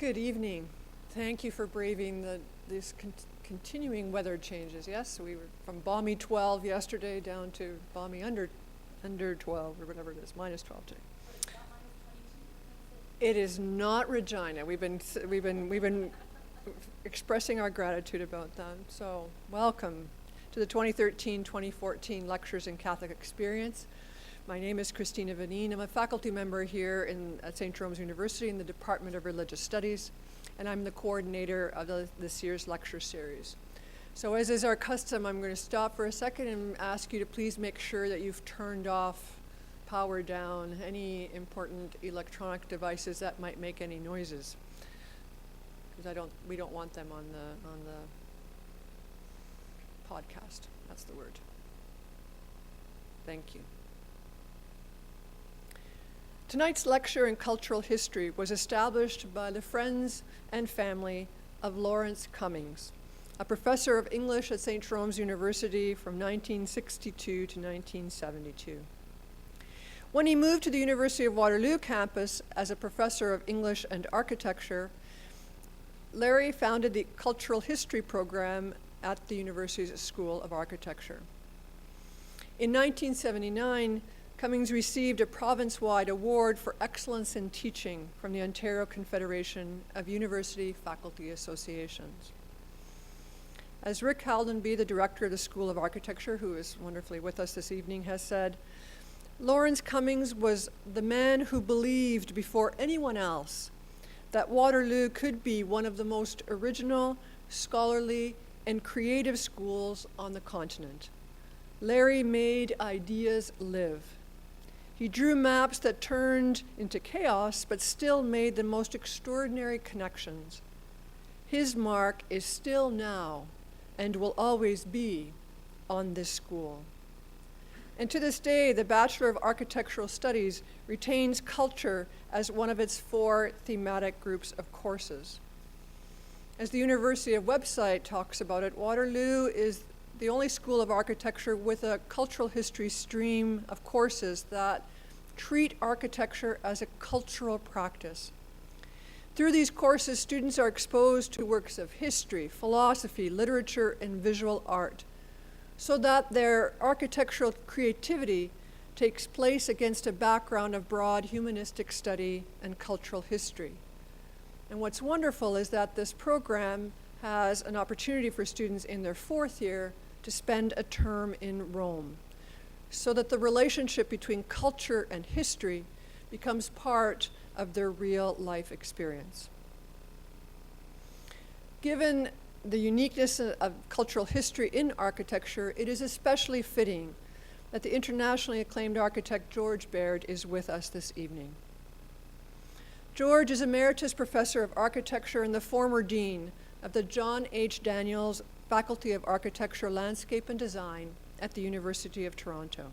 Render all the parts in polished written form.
Good evening. Thank you for braving these continuing weather changes. Yes, we were from balmy 12 yesterday down to balmy under 12 or whatever it is, minus 12 today. It is not Regina. We've been expressing our gratitude about that. So welcome to the 2013-2014 Lectures in Catholic Experience. My name is Christina Vanine. I'm a faculty member here at St. Jerome's University in the Department of Religious Studies, and I'm the coordinator of this year's lecture series. So as is our custom, I'm going to stop for a second and ask you to please make sure that you've turned off, powered down, any important electronic devices that might make any noises, because we don't want them on the podcast. That's the word. Thank you. Tonight's lecture in cultural history was established by the friends and family of Laurence Cummings, a professor of English at St. Jerome's University from 1962 to 1972. When he moved to the University of Waterloo campus as a professor of English and architecture, Larry founded the Cultural History program at the university's School of Architecture. In 1979, Cummings received a province-wide award for excellence in teaching from the Ontario Confederation of University Faculty Associations. As Rick Haldenby, the director of the School of Architecture, who is wonderfully with us this evening, has said, Laurence Cummings was the man who believed before anyone else that Waterloo could be one of the most original, scholarly, and creative schools on the continent. Larry made ideas live. He drew maps that turned into chaos, but still made the most extraordinary connections. His mark is still now, and will always be, on this school. And to this day, the Bachelor of Architectural Studies retains culture as one of its 4 thematic groups of courses. As the University of website talks about it, Waterloo is the only school of architecture with a cultural history stream of courses that treat architecture as a cultural practice. Through these courses, students are exposed to works of history, philosophy, literature, and visual art, so that their architectural creativity takes place against a background of broad humanistic study and cultural history. And what's wonderful is that this program has an opportunity for students in their 4th year to spend a term in Rome, so that the relationship between culture and history becomes part of their real life experience. Given the uniqueness of cultural history in architecture, it is especially fitting that the internationally acclaimed architect George Baird is with us this evening. George is Emeritus Professor of Architecture and the former Dean of the John H. Daniels Faculty of Architecture, Landscape and Design at the University of Toronto.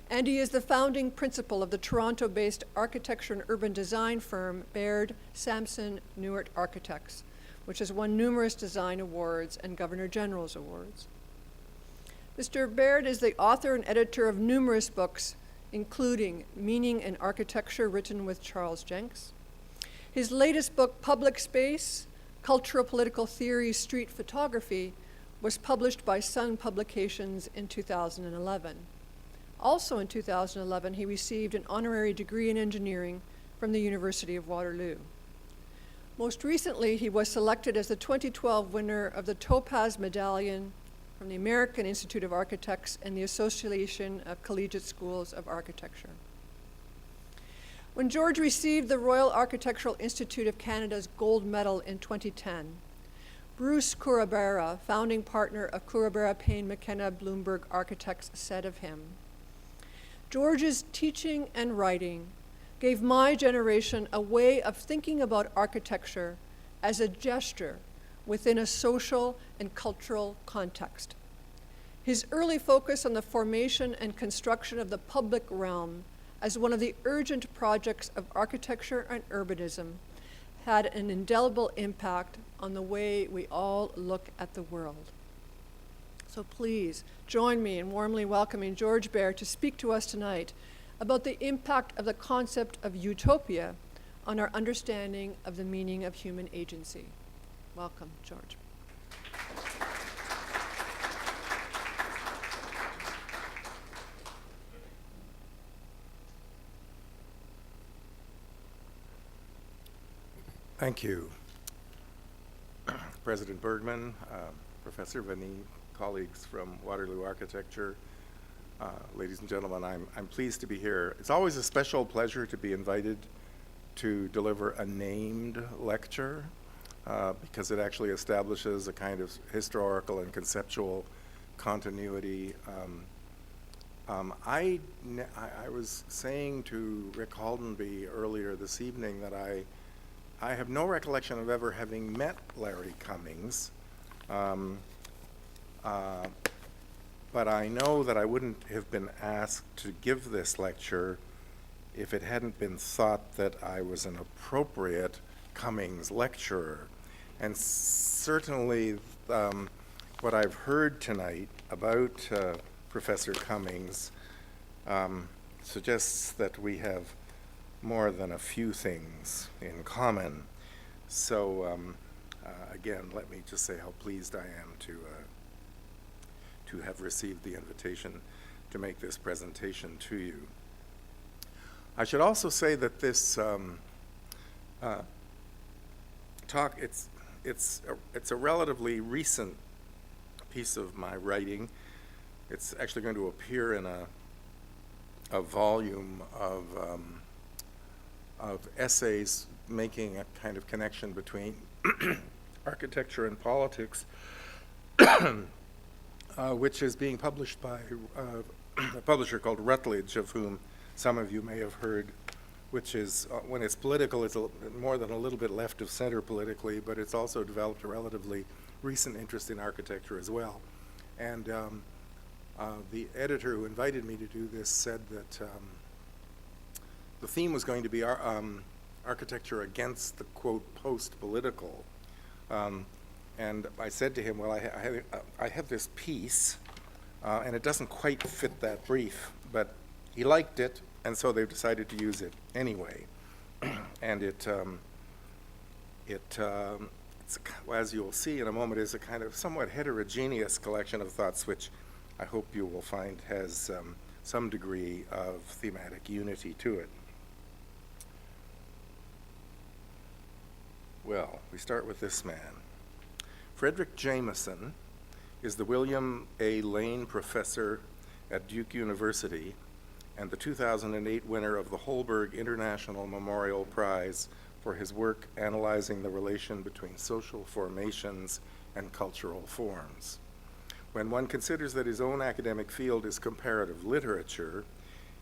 And he is the founding principal of the Toronto-based architecture and urban design firm Baird, Sampson, Newart Architects, which has won numerous design awards and Governor General's awards. Mr. Baird is the author and editor of numerous books, including Meaning in Architecture, written with Charles Jenks. His latest book, Public Space, Cultural Political Theory, Street Photography, was published by Sun Publications in 2011. Also in 2011, he received an honorary degree in engineering from the University of Waterloo. Most recently, he was selected as the 2012 winner of the Topaz Medallion from the American Institute of Architects and the Association of Collegiate Schools of Architecture. When George received the Royal Architectural Institute of Canada's Gold Medal in 2010, Bruce Kurabera, founding partner of Kurabera Payne McKenna Bloomberg Architects, said of him, George's teaching and writing gave my generation a way of thinking about architecture as a gesture within a social and cultural context. His early focus on the formation and construction of the public realm as one of the urgent projects of architecture and urbanism had an indelible impact on the way we all look at the world. So please join me in warmly welcoming George Baird to speak to us tonight about the impact of the concept of utopia on our understanding of the meaning of human agency. Welcome, George. Thank you. President Bergman, Professor Vanni, colleagues from Waterloo Architecture, ladies and gentlemen, I'm pleased to be here. It's always a special pleasure to be invited to deliver a named lecture because it actually establishes a kind of historical and conceptual continuity. I was saying to Rick Haldenby earlier this evening that I have no recollection of ever having met Larry Cummings, but I know that I wouldn't have been asked to give this lecture if it hadn't been thought that I was an appropriate Cummings lecturer. And certainly what I've heard tonight about Professor Cummings suggests that we have more than a few things in common. So again, let me just say how pleased I am to have received the invitation to make this presentation to you. I should also say that this talk, it's a relatively recent piece of my writing. It's actually going to appear in a volume of essays making a kind of connection between architecture and politics, which is being published by a publisher called Routledge, of whom some of you may have heard, which is, when it's political, it's more than a little bit left of center politically, but it's also developed a relatively recent interest in architecture as well. And the editor who invited me to do this said that the theme was going to be architecture against the, quote, post-political. And I said to him, well, I have this piece, and it doesn't quite fit that brief, but he liked it, and so they've decided to use it anyway. And it's, as you'll see in a moment, is a kind of somewhat heterogeneous collection of thoughts, which I hope you will find has some degree of thematic unity to it. Well, we start with this man. Frederick Jameson is the William A. Lane Professor at Duke University and the 2008 winner of the Holberg International Memorial Prize for his work analyzing the relation between social formations and cultural forms. When one considers that his own academic field is comparative literature,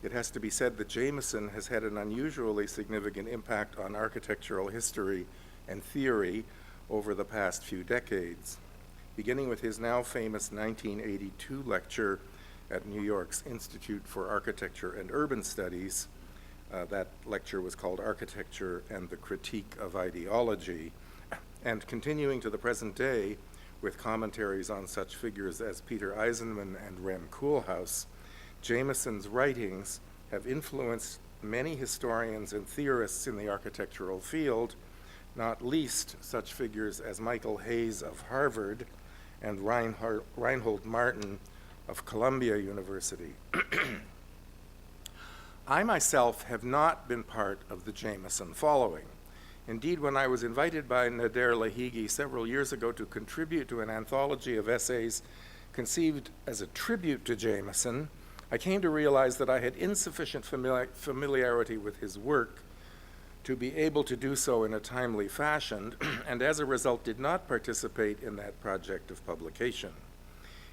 it has to be said that Jameson has had an unusually significant impact on architectural history and theory over the past few decades, beginning with his now famous 1982 lecture at New York's Institute for Architecture and Urban Studies. That lecture was called Architecture and the Critique of Ideology, and continuing to the present day with commentaries on such figures as Peter Eisenman and Rem Koolhaas. Jameson's writings have influenced many historians and theorists in the architectural field, not least such figures as Michael Hayes of Harvard and Reinhold Martin of Columbia University. I myself have not been part of the Jameson following. Indeed, when I was invited by Nader Lahigi several years ago to contribute to an anthology of essays conceived as a tribute to Jameson, I came to realize that I had insufficient familiarity with his work to be able to do so in a timely fashion, and as a result did not participate in that project of publication.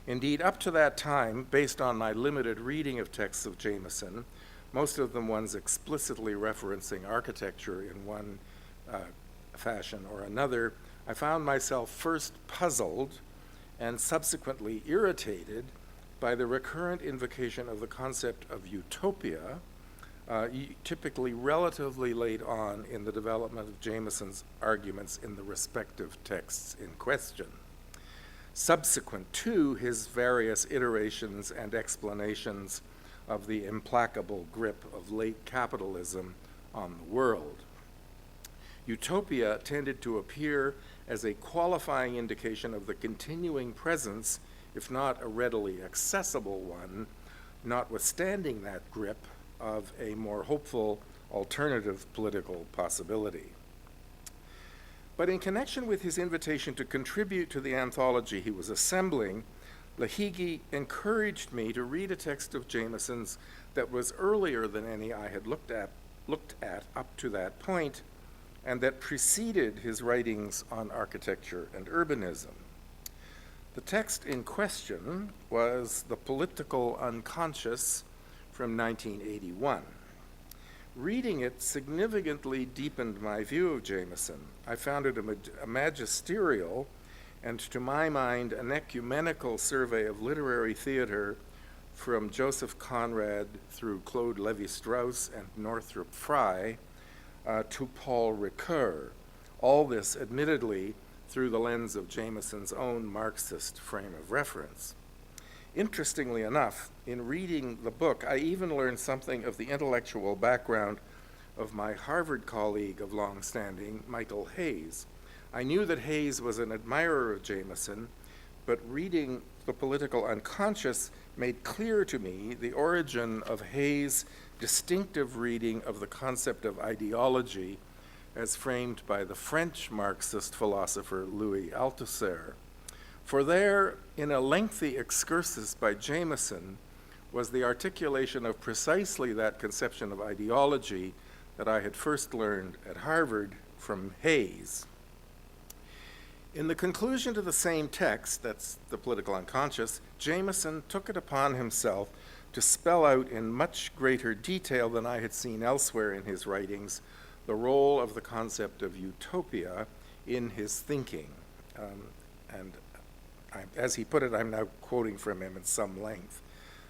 Indeed, up to that time, based on my limited reading of texts of Jameson, most of them ones explicitly referencing architecture in one fashion or another, I found myself first puzzled and subsequently irritated by the recurrent invocation of the concept of utopia, typically relatively late on in the development of Jameson's arguments in the respective texts in question, subsequent to his various iterations and explanations of the implacable grip of late capitalism on the world. Utopia tended to appear as a qualifying indication of the continuing presence, if not a readily accessible one, notwithstanding that grip, of a more hopeful alternative political possibility. But in connection with his invitation to contribute to the anthology he was assembling, Lahigi encouraged me to read a text of Jameson's that was earlier than any I had looked at up to that point, and that preceded his writings on architecture and urbanism. The text in question was The Political Unconscious from 1981. Reading it significantly deepened my view of Jameson. I found it a magisterial and, to my mind, an ecumenical survey of literary theater from Joseph Conrad through Claude Lévi-Strauss and Northrop Frye to Paul Ricoeur. All this, admittedly, through the lens of Jameson's own Marxist frame of reference. Interestingly enough, in reading the book, I even learned something of the intellectual background of my Harvard colleague of long standing, Michael Hayes. I knew that Hayes was an admirer of Jameson, but reading The Political Unconscious made clear to me the origin of Hayes' distinctive reading of the concept of ideology as framed by the French Marxist philosopher Louis Althusser. For there, in a lengthy excursus by Jameson, was the articulation of precisely that conception of ideology that I had first learned at Harvard from Hayes. In the conclusion to the same text, that's The Political Unconscious, Jameson took it upon himself to spell out in much greater detail than I had seen elsewhere in his writings the role of the concept of utopia in his thinking. As he put it, I'm now quoting from him at some length.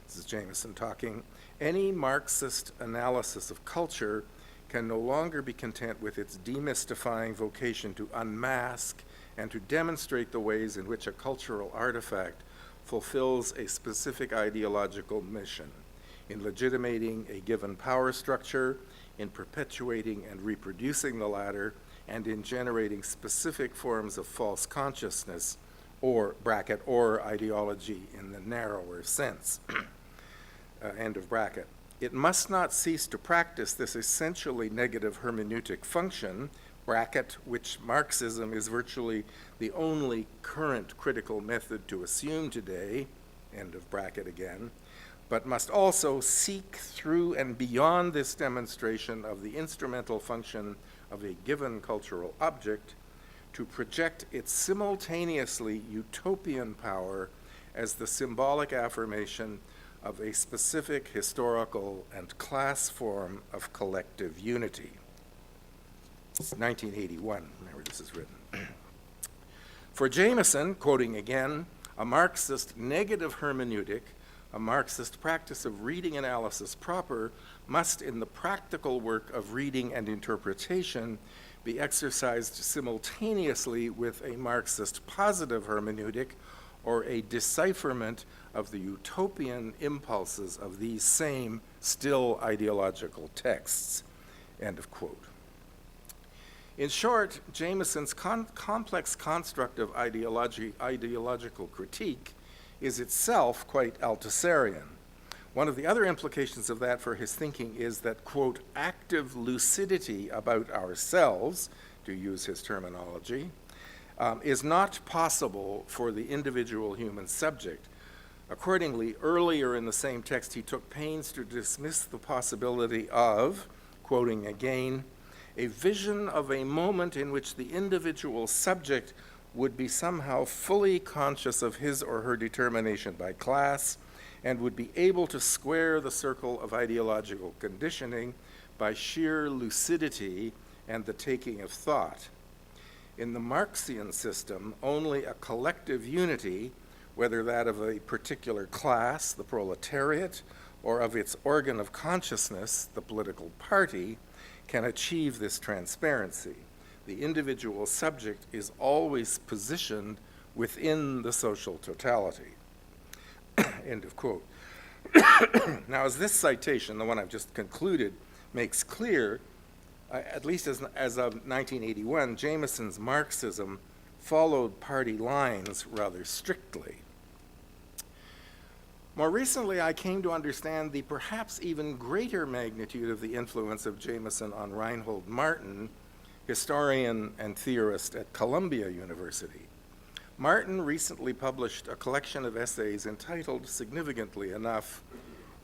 This is Jameson talking. Any Marxist analysis of culture can no longer be content with its demystifying vocation to unmask and to demonstrate the ways in which a cultural artifact fulfills a specific ideological mission, in legitimating a given power structure, in perpetuating and reproducing the latter, and in generating specific forms of false consciousness, or bracket, or ideology in the narrower sense, end of bracket. It must not cease to practice this essentially negative hermeneutic function, bracket, which Marxism is virtually the only current critical method to assume today, end of bracket again, but must also seek through and beyond this demonstration of the instrumental function of a given cultural object to project its simultaneously utopian power as the symbolic affirmation of a specific historical and class form of collective unity. It's 1981, remember this is written. For Jameson, quoting again, a Marxist negative hermeneutic, a Marxist practice of reading analysis proper, must in the practical work of reading and interpretation be exercised simultaneously with a Marxist positive hermeneutic or a decipherment of the utopian impulses of these same still ideological texts, end of quote. In short, Jameson's complex construct of ideological critique is itself quite Althusserian. One of the other implications of that for his thinking is that, quote, active lucidity about ourselves, to use his terminology, is not possible for the individual human subject. Accordingly, earlier in the same text, he took pains to dismiss the possibility of, quoting again, a vision of a moment in which the individual subject would be somehow fully conscious of his or her determination by class and would be able to square the circle of ideological conditioning by sheer lucidity and the taking of thought. In the Marxian system, only a collective unity, whether that of a particular class, the proletariat, or of its organ of consciousness, the political party, can achieve this transparency. The individual subject is always positioned within the social totality. End of quote. Now, as this citation, the one I've just concluded, makes clear, at least as of 1981, Jameson's Marxism followed party lines rather strictly. More recently, I came to understand the perhaps even greater magnitude of the influence of Jameson on Reinhold Martin, historian and theorist at Columbia University. Martin recently published a collection of essays entitled, significantly enough,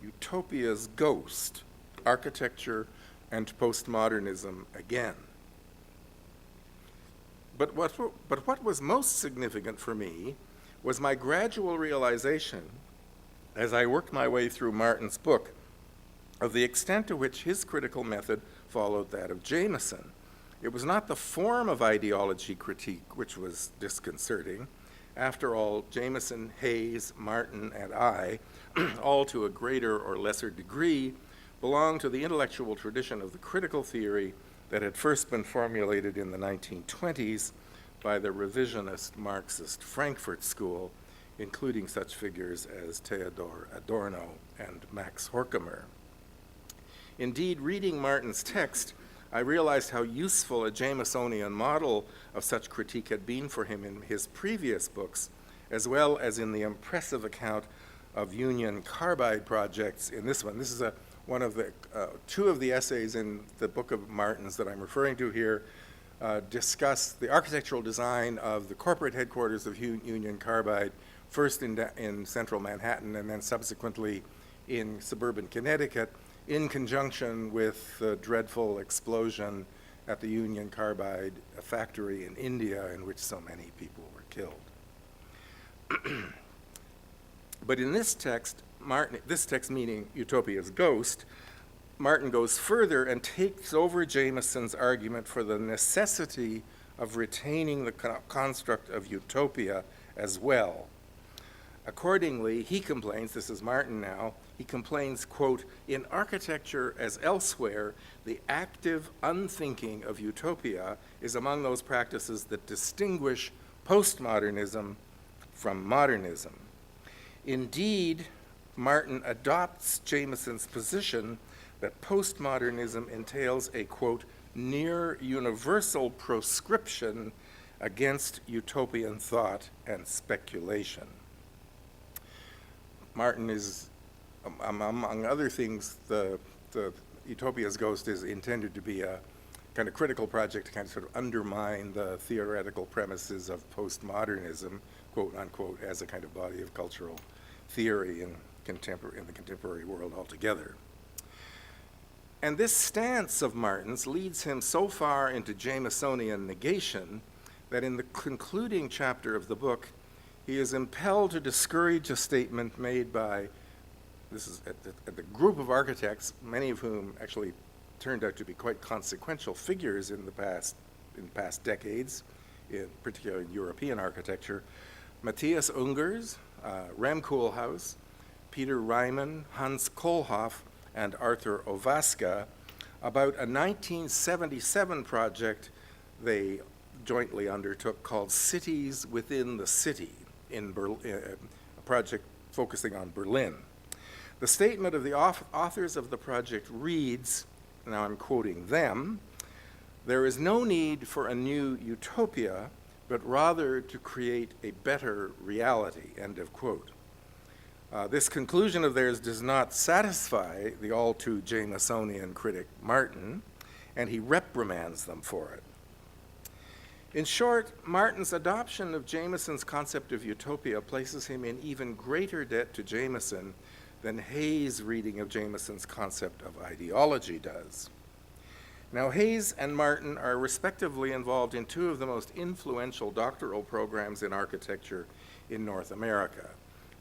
Utopia's Ghost, Architecture and Postmodernism Again. But what was most significant for me was my gradual realization, as I worked my way through Martin's book, of the extent to which his critical method followed that of Jameson. It was not the form of ideology critique which was disconcerting. After all, Jameson, Hayes, Martin, and I, all to a greater or lesser degree, belong to the intellectual tradition of the critical theory that had first been formulated in the 1920s by the revisionist Marxist Frankfurt School, including such figures as Theodor Adorno and Max Horkheimer. Indeed, reading Martin's text, I realized how useful a Jamesonian model of such critique had been for him in his previous books, as well as in the impressive account of Union Carbide projects in this one. This is one of the two of the essays in the book of Martin's that I'm referring to here discuss the architectural design of the corporate headquarters of Union Carbide, first in central Manhattan and then subsequently in suburban Connecticut, in conjunction with the dreadful explosion at the Union Carbide factory in India in which so many people were killed. But in this text, this text meaning Utopia's Ghost, Martin goes further and takes over Jameson's argument for the necessity of retaining the construct of utopia as well. Accordingly, he complains, this is Martin now, he complains, quote, in architecture as elsewhere, the active unthinking of utopia is among those practices that distinguish postmodernism from modernism. Indeed, Martin adopts Jameson's position that postmodernism entails a, quote, near universal proscription against utopian thought and speculation. Martin is, among other things, the Utopia's Ghost is intended to be a kind of critical project to kind of sort of undermine the theoretical premises of postmodernism, quote unquote, as a kind of body of cultural theory in the contemporary world altogether. And this stance of Martin's leads him so far into Jamesonian negation that in the concluding chapter of the book, he is impelled to discourage a statement made by, this is at the group of architects, many of whom actually turned out to be quite consequential figures in past decades, particularly in European architecture, Matthias Ungers, Rem Koolhaus, Peter Reimann, Hans Kohlhoff, and Arthur Ovaska about a 1977 project they jointly undertook called Cities Within the City, in a project focusing on Berlin. The statement of the authors of the project reads, now I'm quoting them, there is no need for a new utopia, but rather to create a better reality, end of quote. This conclusion of theirs does not satisfy the all too Jamesonian critic Martin, and he reprimands them for it. In short, Martin's adoption of Jameson's concept of utopia places him in even greater debt to Jameson than Hayes' reading of Jameson's concept of ideology does. Now, Hayes and Martin are respectively involved in two of the most influential doctoral programs in architecture in North America.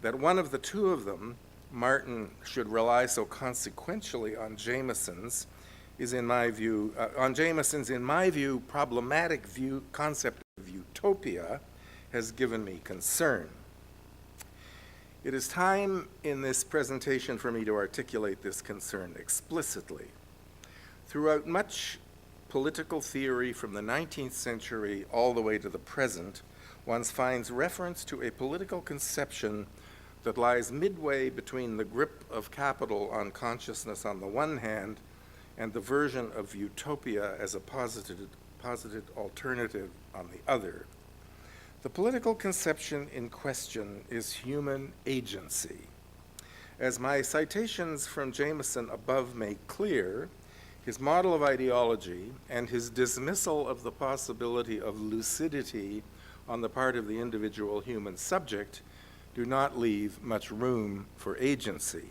That one of the two of them, Martin, should rely so consequentially on Jameson's, in my view, problematic concept of utopia has given me concern. It is time in this presentation for me to articulate this concern explicitly. Throughout much political theory from the 19th century all the way to the present, one finds reference to a political conception that lies midway between the grip of capital on consciousness on the one hand and the version of Utopia as a posited alternative on the other. The political conception in question is human agency. As my citations from Jameson above make clear, his model of ideology and his dismissal of the possibility of lucidity on the part of the individual human subject do not leave much room for agency.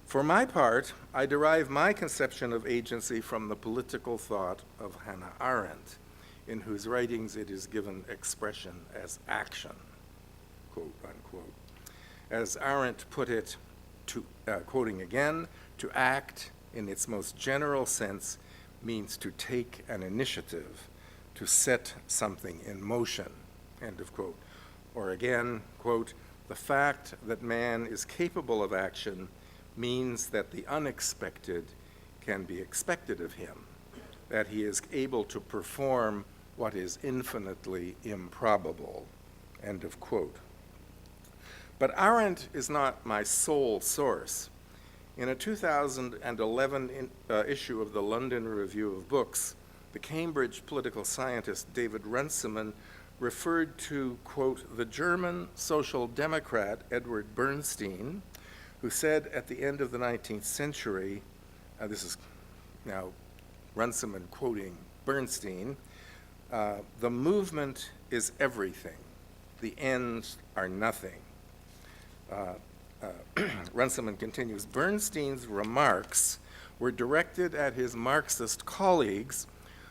For my part, I derive my conception of agency from the political thought of Hannah Arendt, in whose writings it is given expression as action, quote unquote. As Arendt put it, quoting again, to act in its most general sense means to take an initiative, to set something in motion, end of quote. Or again, quote, the fact that man is capable of action means that the unexpected can be expected of him, that he is able to perform what is infinitely improbable, end of quote. But Arendt is not my sole source. In a 2011 issue of the London Review of Books, the Cambridge political scientist David Runciman referred to, quote, the German social democrat Edward Bernstein, who said at the end of the 19th century, this is now Runciman quoting Bernstein, the movement is everything, the ends are nothing. Runciman continues, Bernstein's remarks were directed at his Marxist colleagues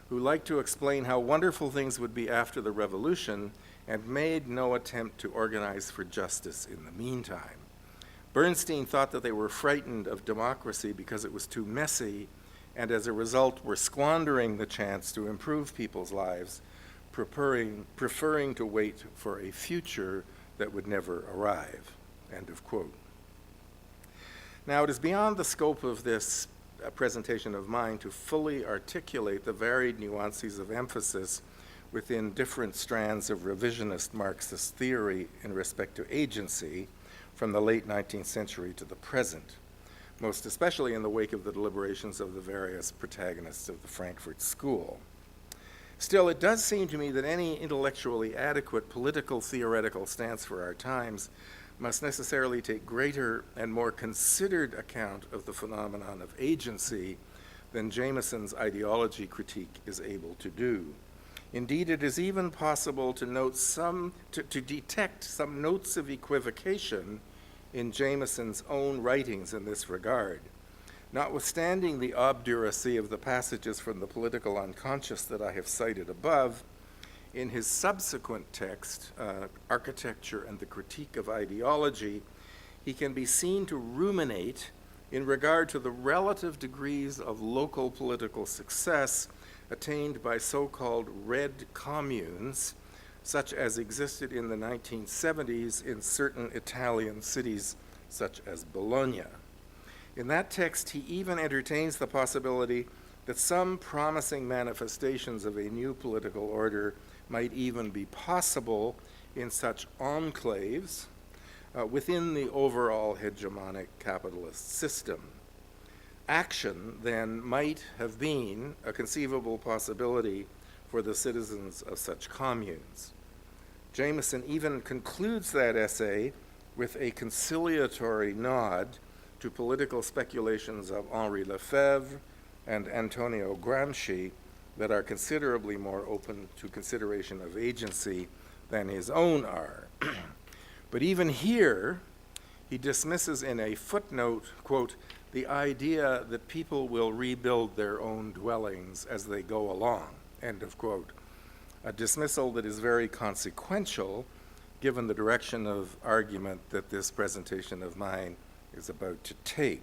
who liked to explain how wonderful things would be after the revolution and made no attempt to organize for justice in the meantime. Bernstein thought that they were frightened of democracy because it was too messy, and as a result were squandering the chance to improve people's lives, preferring to wait for a future that would never arrive, end of quote. Now, it is beyond the scope of this presentation of mine to fully articulate the varied nuances of emphasis within different strands of revisionist Marxist theory in respect to agency from the late 19th century to the present, most especially in the wake of the deliberations of the various protagonists of the Frankfurt School. Still, it does seem to me that any intellectually adequate political theoretical stance for our times must necessarily take greater and more considered account of the phenomenon of agency than Jameson's ideology critique is able to do. Indeed, it is even possible to note to detect some notes of equivocation in Jameson's own writings in this regard. Notwithstanding the obduracy of the passages from the political unconscious that I have cited above, in his subsequent text, Architecture and the Critique of Ideology, he can be seen to ruminate in regard to the relative degrees of local political success attained by so-called red communes, such as existed in the 1970s in certain Italian cities, such as Bologna. In that text, he even entertains the possibility that some promising manifestations of a new political order might even be possible in such enclaves within the overall hegemonic capitalist system. Action, then, might have been a conceivable possibility for the citizens of such communes. Jameson even concludes that essay with a conciliatory nod to political speculations of Henri Lefebvre and Antonio Gramsci that are considerably more open to consideration of agency than his own are. But even here, he dismisses in a footnote, quote, the idea that people will rebuild their own dwellings as they go along, end of quote. A dismissal that is very consequential given the direction of argument that this presentation of mine is about to take.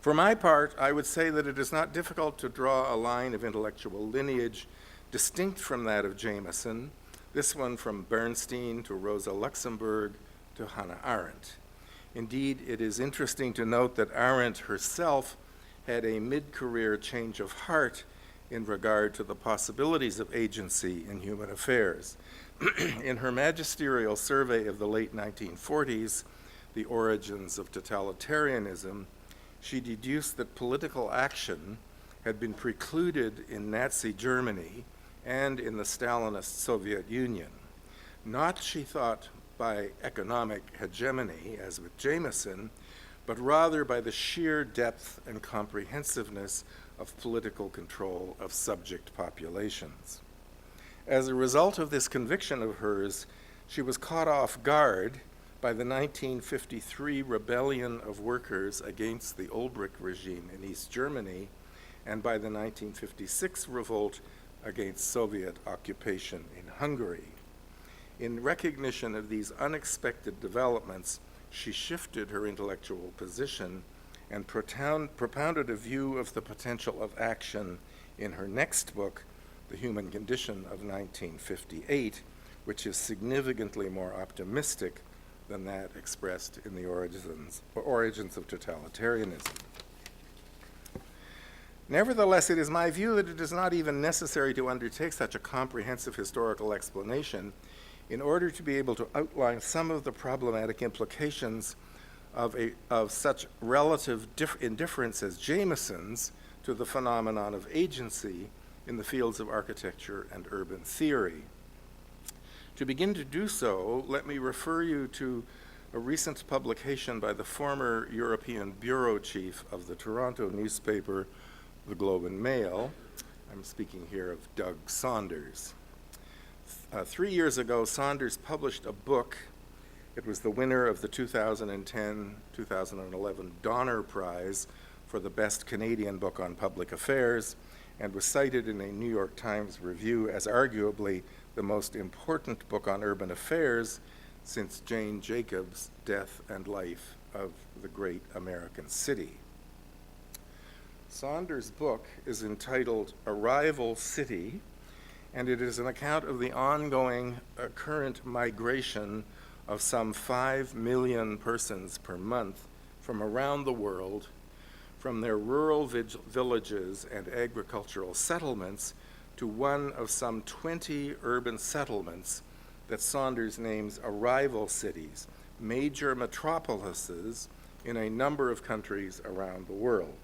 For my part, I would say that it is not difficult to draw a line of intellectual lineage distinct from that of Jameson, this one from Bernstein to Rosa Luxemburg to Hannah Arendt. Indeed, it is interesting to note that Arendt herself had a mid-career change of heart in regard to the possibilities of agency in human affairs. In her magisterial survey of the late 1940s, The Origins of Totalitarianism, she deduced that political action had been precluded in Nazi Germany and in the Stalinist Soviet Union. Not, she thought, by economic hegemony, as with Jameson, but rather by the sheer depth and comprehensiveness of political control of subject populations. As a result of this conviction of hers, she was caught off guard by the 1953 rebellion of workers against the Ulbricht regime in East Germany and by the 1956 revolt against Soviet occupation in Hungary. In recognition of these unexpected developments, she shifted her intellectual position and propounded a view of the potential of action in her next book, The Human Condition of 1958, which is significantly more optimistic than that expressed in the origins of totalitarianism. Nevertheless, it is my view that it is not even necessary to undertake such a comprehensive historical explanation in order to be able to outline some of the problematic implications of such relative indifference as Jameson's to the phenomenon of agency in the fields of architecture and urban theory. To begin to do so, let me refer you to a recent publication by the former European bureau chief of the Toronto newspaper, The Globe and Mail. I'm speaking here of Doug Saunders. 3 years ago, Saunders published a book. It was the winner of the 2010-2011 Donner Prize for the best Canadian book on public affairs, and was cited in a New York Times review as arguably the most important book on urban affairs since Jane Jacobs' Death and Life of the Great American City. Saunders' book is entitled Arrival City, and it is an account of the ongoing current migration of some 5 million persons per month from around the world, from their rural villages and agricultural settlements to one of some 20 urban settlements that Saunders names arrival cities, major metropolises in a number of countries around the world.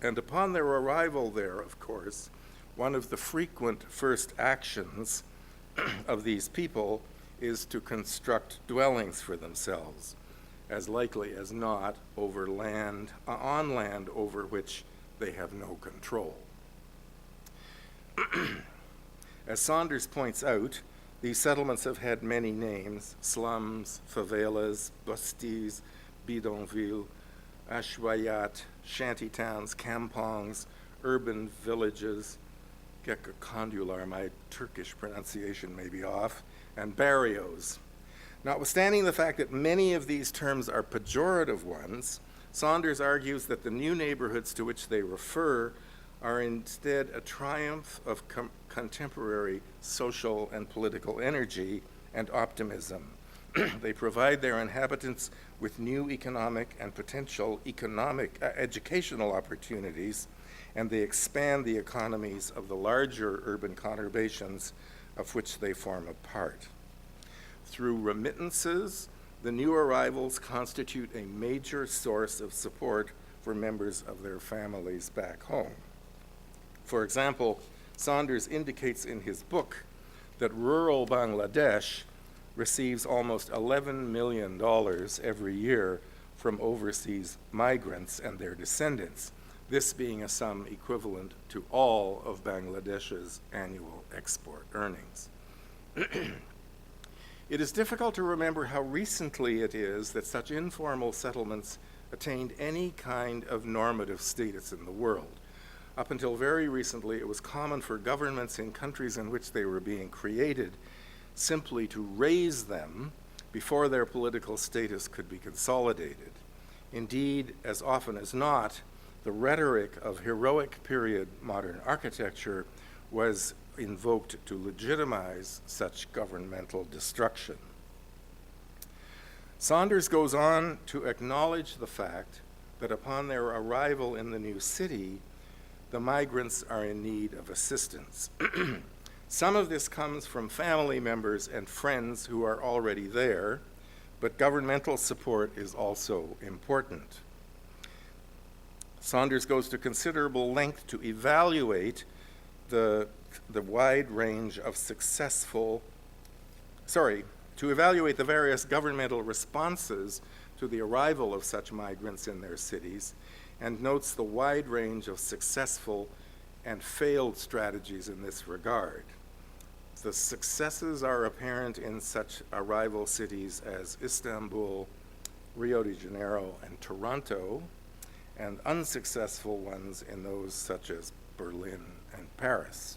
And upon their arrival there, of course, one of the frequent first actions of these people is to construct dwellings for themselves, as likely as not on land over which they have no control. As Saunders points out, these settlements have had many names: slums, favelas, busties, bidonville, ashwayat, shantytowns, kampongs, urban villages, Geka my Turkish pronunciation may be off, and barrios. Notwithstanding the fact that many of these terms are pejorative ones, Saunders argues that the new neighborhoods to which they refer are instead a triumph of contemporary social and political energy and optimism. They provide their inhabitants with new economic and potential educational opportunities, and they expand the economies of the larger urban conurbations of which they form a part. Through remittances, the new arrivals constitute a major source of support for members of their families back home. For example, Saunders indicates in his book that rural Bangladesh receives almost $11 million every year from overseas migrants and their descendants, this being a sum equivalent to all of Bangladesh's annual export earnings. It is difficult to remember how recently it is that such informal settlements attained any kind of normative status in the world. Up until very recently, it was common for governments in countries in which they were being created simply to raise them before their political status could be consolidated. Indeed, as often as not, the rhetoric of heroic period modern architecture was invoked to legitimize such governmental destruction. Saunders goes on to acknowledge the fact that upon their arrival in the new city, the migrants are in need of assistance. Some of this comes from family members and friends who are already there, but governmental support is also important. Saunders goes to considerable length to evaluate the wide range of to evaluate the various governmental responses to the arrival of such migrants in their cities, and notes the wide range of successful and failed strategies in this regard. The successes are apparent in such arrival cities as Istanbul, Rio de Janeiro, and Toronto, and unsuccessful ones in those such as Berlin and Paris.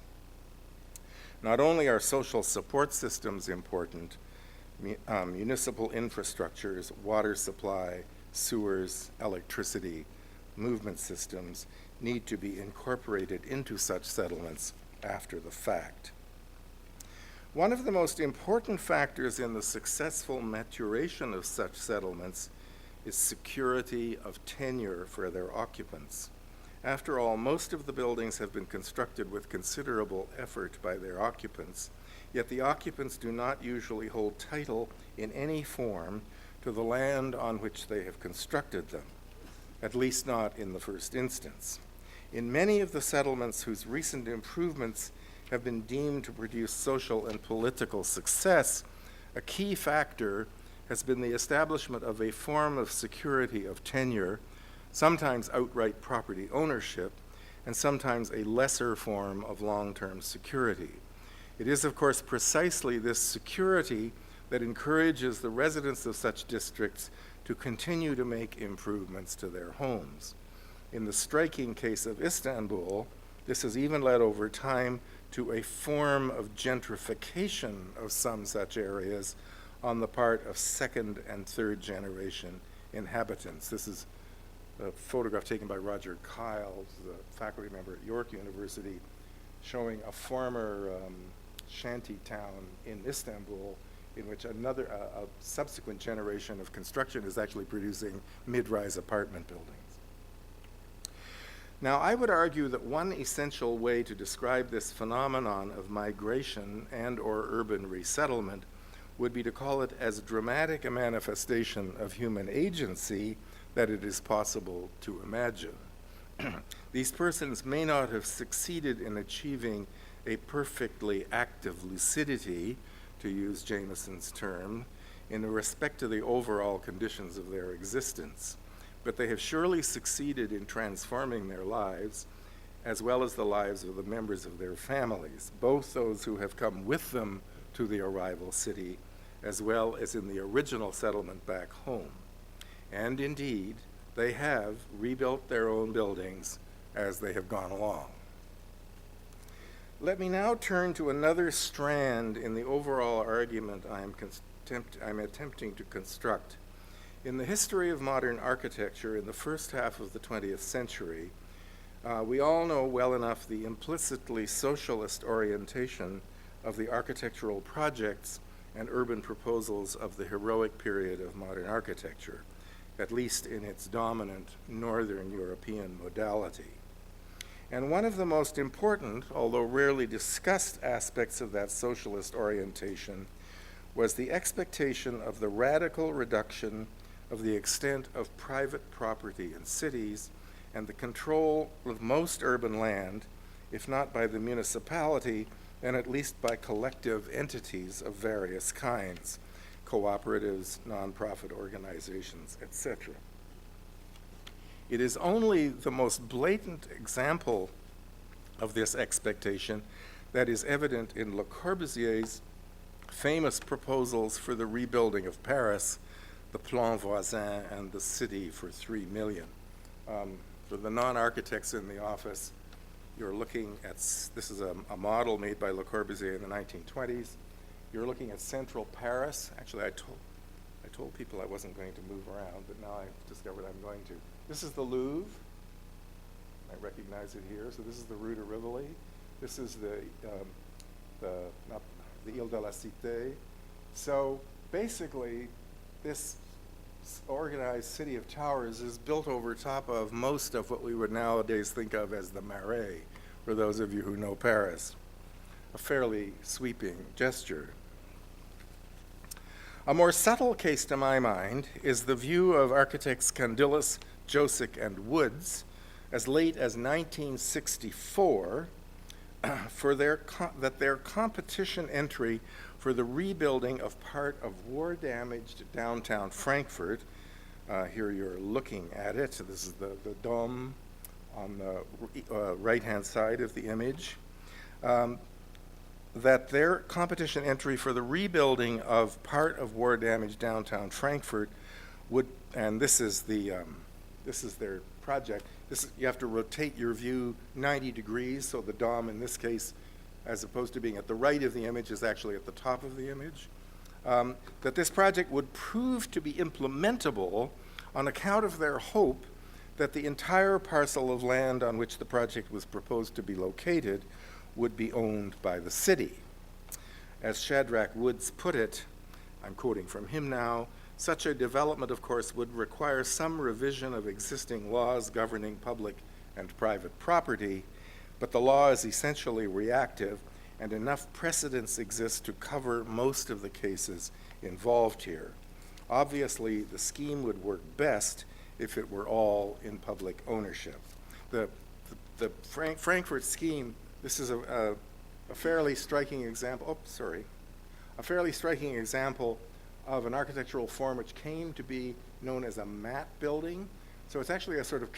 Not only are social support systems important, municipal infrastructures, water supply, sewers, electricity, movement systems need to be incorporated into such settlements after the fact. One of the most important factors in the successful maturation of such settlements is security of tenure for their occupants. After all, most of the buildings have been constructed with considerable effort by their occupants, yet the occupants do not usually hold title in any form to the land on which they have constructed them, at least not in the first instance. In many of the settlements whose recent improvements have been deemed to produce social and political success, a key factor has been the establishment of a form of security of tenure, sometimes outright property ownership, and sometimes a lesser form of long-term security. It is, of course, precisely this security that encourages the residents of such districts to continue to make improvements to their homes. In the striking case of Istanbul, this has even led over time to a form of gentrification of some such areas on the part of second and third generation inhabitants. This is a photograph taken by Roger Kyle, the faculty member at York University, showing a former shanty town in Istanbul in which a subsequent generation of construction is actually producing mid-rise apartment buildings. Now, I would argue that one essential way to describe this phenomenon of migration and/or urban resettlement would be to call it as dramatic a manifestation of human agency that it is possible to imagine. These persons may not have succeeded in achieving a perfectly active lucidity, to use Jameson's term, in respect to the overall conditions of their existence, but they have surely succeeded in transforming their lives, as well as the lives of the members of their families, both those who have come with them to the arrival city, as well as in the original settlement back home. And indeed, they have rebuilt their own buildings as they have gone along. Let me now turn to another strand in the overall argument I'm attempting to construct. In the history of modern architecture in the first half of the 20th century, we all know well enough the implicitly socialist orientation of the architectural projects and urban proposals of the heroic period of modern architecture, at least in its dominant Northern European modality. And one of the most important, although rarely discussed, aspects of that socialist orientation was the expectation of the radical reduction of the extent of private property in cities and the control of most urban land, if not by the municipality, then at least by collective entities of various kinds, cooperatives, nonprofit organizations, etc. It is only the most blatant example of this expectation that is evident in Le Corbusier's famous proposals for the rebuilding of Paris, the Plan Voisin, and the city for 3 million. For the non-architects in the office, you're looking at, this is a model made by Le Corbusier in the 1920s. You're looking at central Paris. Actually, I told people I wasn't going to move around, but now I've discovered I'm going to. This is the Louvre. I recognize it here. So this is the Rue de Rivoli. This is the Ile de la Cité. So basically, this organized city of towers is built over top of most of what we would nowadays think of as the Marais, for those of you who know Paris. A fairly sweeping gesture. A more subtle case to my mind is the view of architects Candilis, Josick, and Woods as late as 1964 that their competition entry for the rebuilding of part of war-damaged downtown Frankfurt, here you're looking at it, so this is the dome on the right-hand side of the image, that their competition entry for the rebuilding of part of war-damaged downtown Frankfurt would, and this is their project. You have to rotate your view 90 degrees, so the dome in this case, as opposed to being at the right of the image, is actually at the top of the image. That this project would prove to be implementable on account of their hope that the entire parcel of land on which the project was proposed to be located would be owned by the city. As Shadrach Woods put it, I'm quoting from him now, such a development, of course, would require some revision of existing laws governing public and private property, but the law is essentially reactive, and enough precedents exist to cover most of the cases involved here. Obviously, the scheme would work best if it were all in public ownership. The Frankfurt scheme, this is a fairly striking example, a fairly striking example of an architectural form which came to be known as a matte building. So it's actually a sort of,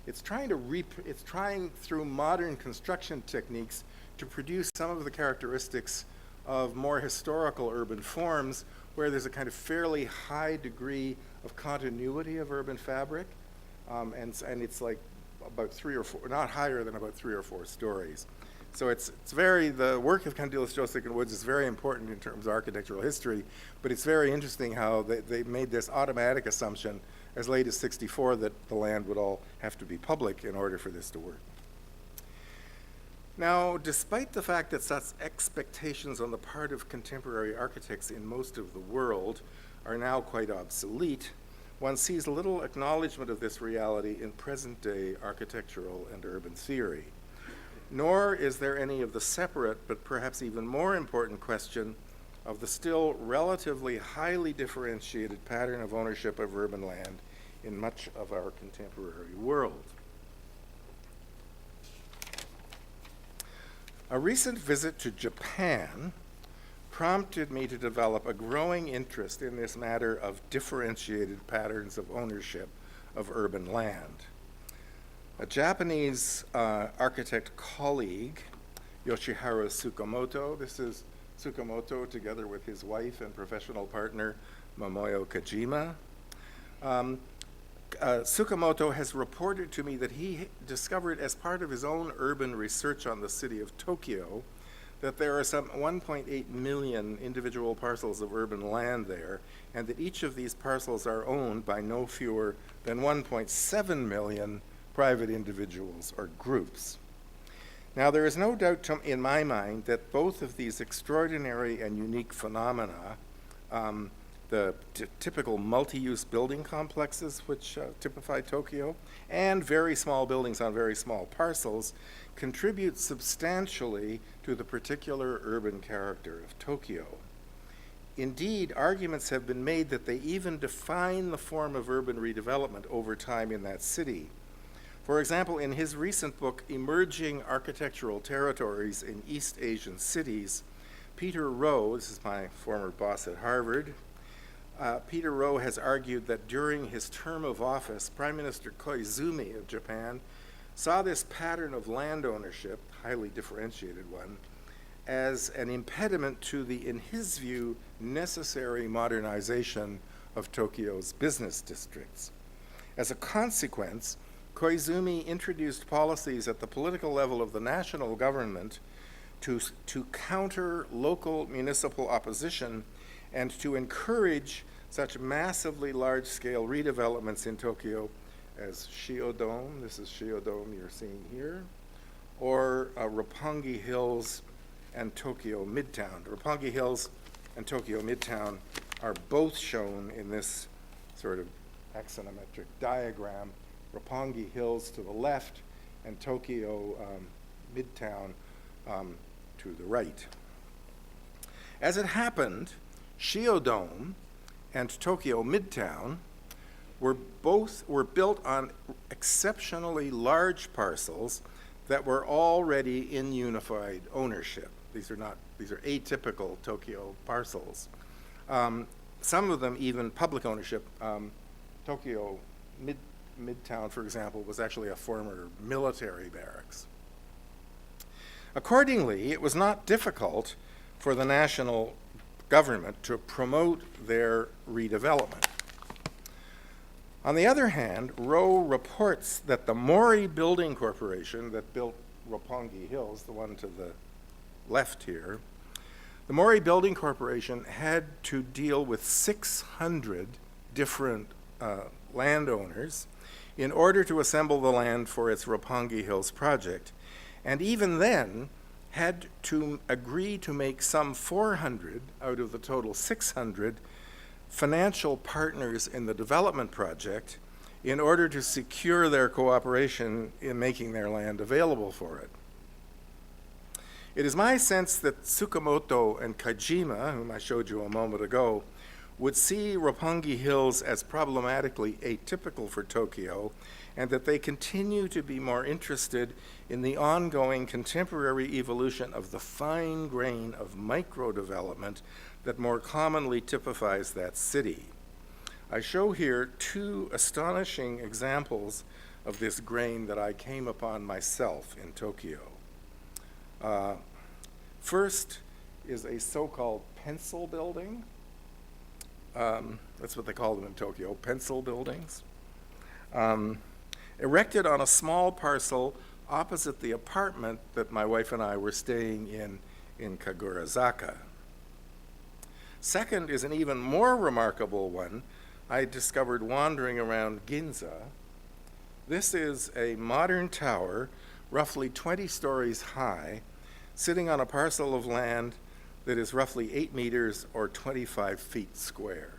it's trying through modern construction techniques to produce some of the characteristics of more historical urban forms where there's a kind of fairly high degree of continuity of urban fabric. And it's like about 3 or 4, not higher than about 3 or 4 stories. So it's the work of Candelas, Josek, and Woods is very important in terms of architectural history, but it's very interesting how they made this automatic assumption as late as 64 that the land would all have to be public in order for this to work. Now, despite the fact that such expectations on the part of contemporary architects in most of the world are now quite obsolete, one sees little acknowledgement of this reality in present-day architectural and urban theory. Nor is there any of the separate, but perhaps even more important question of the still relatively highly differentiated pattern of ownership of urban land in much of our contemporary world. A recent visit to Japan prompted me to develop a growing interest in this matter of differentiated patterns of ownership of urban land. A Japanese architect colleague, Yoshiharu Tsukamoto, this is Tsukamoto together with his wife and professional partner, Momoyo Kojima. Tsukamoto has reported to me that he discovered as part of his own urban research on the city of Tokyo that there are some 1.8 million individual parcels of urban land there, and that each of these parcels are owned by no fewer than 1.7 million private individuals or groups. Now, there is no doubt in my mind that both of these extraordinary and unique phenomena, the typical multi-use building complexes which typify Tokyo, and very small buildings on very small parcels, contribute substantially to the particular urban character of Tokyo. Indeed, arguments have been made that they even define the form of urban redevelopment over time in that city. For example, in his recent book, Emerging Architectural Territories in East Asian Cities, Peter Rowe, this is my former boss at Harvard, Peter Rowe has argued that during his term of office, Prime Minister Koizumi of Japan saw this pattern of land ownership, highly differentiated one, as an impediment to the, in his view, necessary modernization of Tokyo's business districts. As a consequence, Koizumi introduced policies at the political level of the national government to counter local municipal opposition and to encourage such massively large-scale redevelopments in Tokyo as Shiodome, this is Shiodome you're seeing here, or Roppongi Hills and Tokyo Midtown. Roppongi Hills and Tokyo Midtown are both shown in this sort of axonometric diagram. Roppongi Hills to the left and Tokyo Midtown to the right. As it happened, Shiodome and Tokyo Midtown were built on exceptionally large parcels that were already in unified ownership. These are atypical Tokyo parcels. Some of them even public ownership. Tokyo Midtown, for example, was actually a former military barracks. Accordingly, it was not difficult for the national government to promote their redevelopment. On the other hand, Rowe reports that the Mori Building Corporation that built Roppongi Hills, the one to the left here, the Mori Building Corporation had to deal with 600 different landowners in order to assemble the land for its Roppongi Hills project, and even then had to agree to make some 400 out of the total 600 financial partners in the development project in order to secure their cooperation in making their land available for it. It is my sense that Tsukamoto and Kajima, whom I showed you a moment ago, would see Roppongi Hills as problematically atypical for Tokyo, and that they continue to be more interested in the ongoing contemporary evolution of the fine grain of micro-development that more commonly typifies that city. I show here two astonishing examples of this grain that I came upon myself in Tokyo. First is a so-called pencil building. That's what they call them in Tokyo, pencil buildings. Erected on a small parcel opposite the apartment that my wife and I were staying in Kagurazaka. Second is an even more remarkable one I discovered wandering around Ginza. This is a modern tower, roughly 20 stories high, sitting on a parcel of land that is roughly 8 meters or 25 feet square.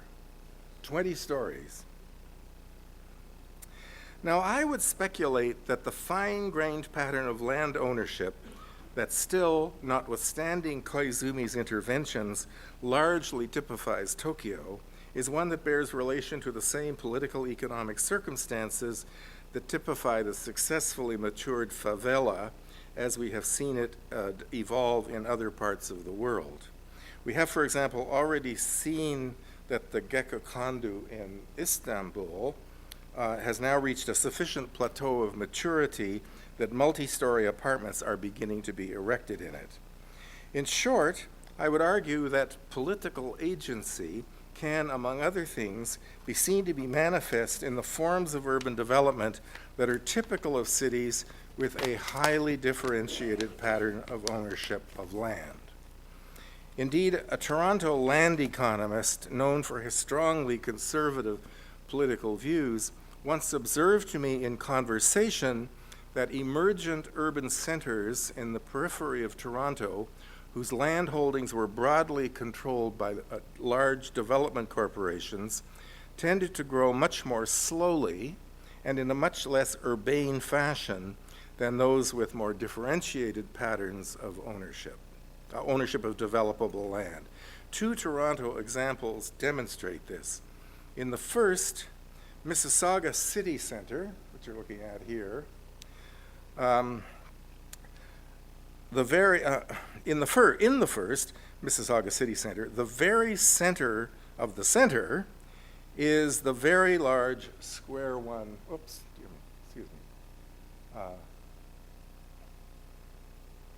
20 stories. Now, I would speculate that the fine-grained pattern of land ownership that still, notwithstanding Koizumi's interventions, largely typifies Tokyo is one that bears relation to the same political economic circumstances that typify the successfully matured favela as we have seen it evolve in other parts of the world. We have, for example, already seen that the Gekkokondu in Istanbul has now reached a sufficient plateau of maturity that multi-story apartments are beginning to be erected in it. In short, I would argue that political agency can, among other things, be seen to be manifest in the forms of urban development that are typical of cities with a highly differentiated pattern of ownership of land. Indeed, a Toronto land economist known for his strongly conservative political views once observed to me in conversation that emergent urban centers in the periphery of Toronto, whose land holdings were broadly controlled by large development corporations, tended to grow much more slowly and in a much less urbane fashion than those with more differentiated patterns of ownership of developable land. Two Toronto examples demonstrate this. In the first, Mississauga City Centre, which you're looking at here, in the first Mississauga City Centre, the very center of the center is the very large Square One.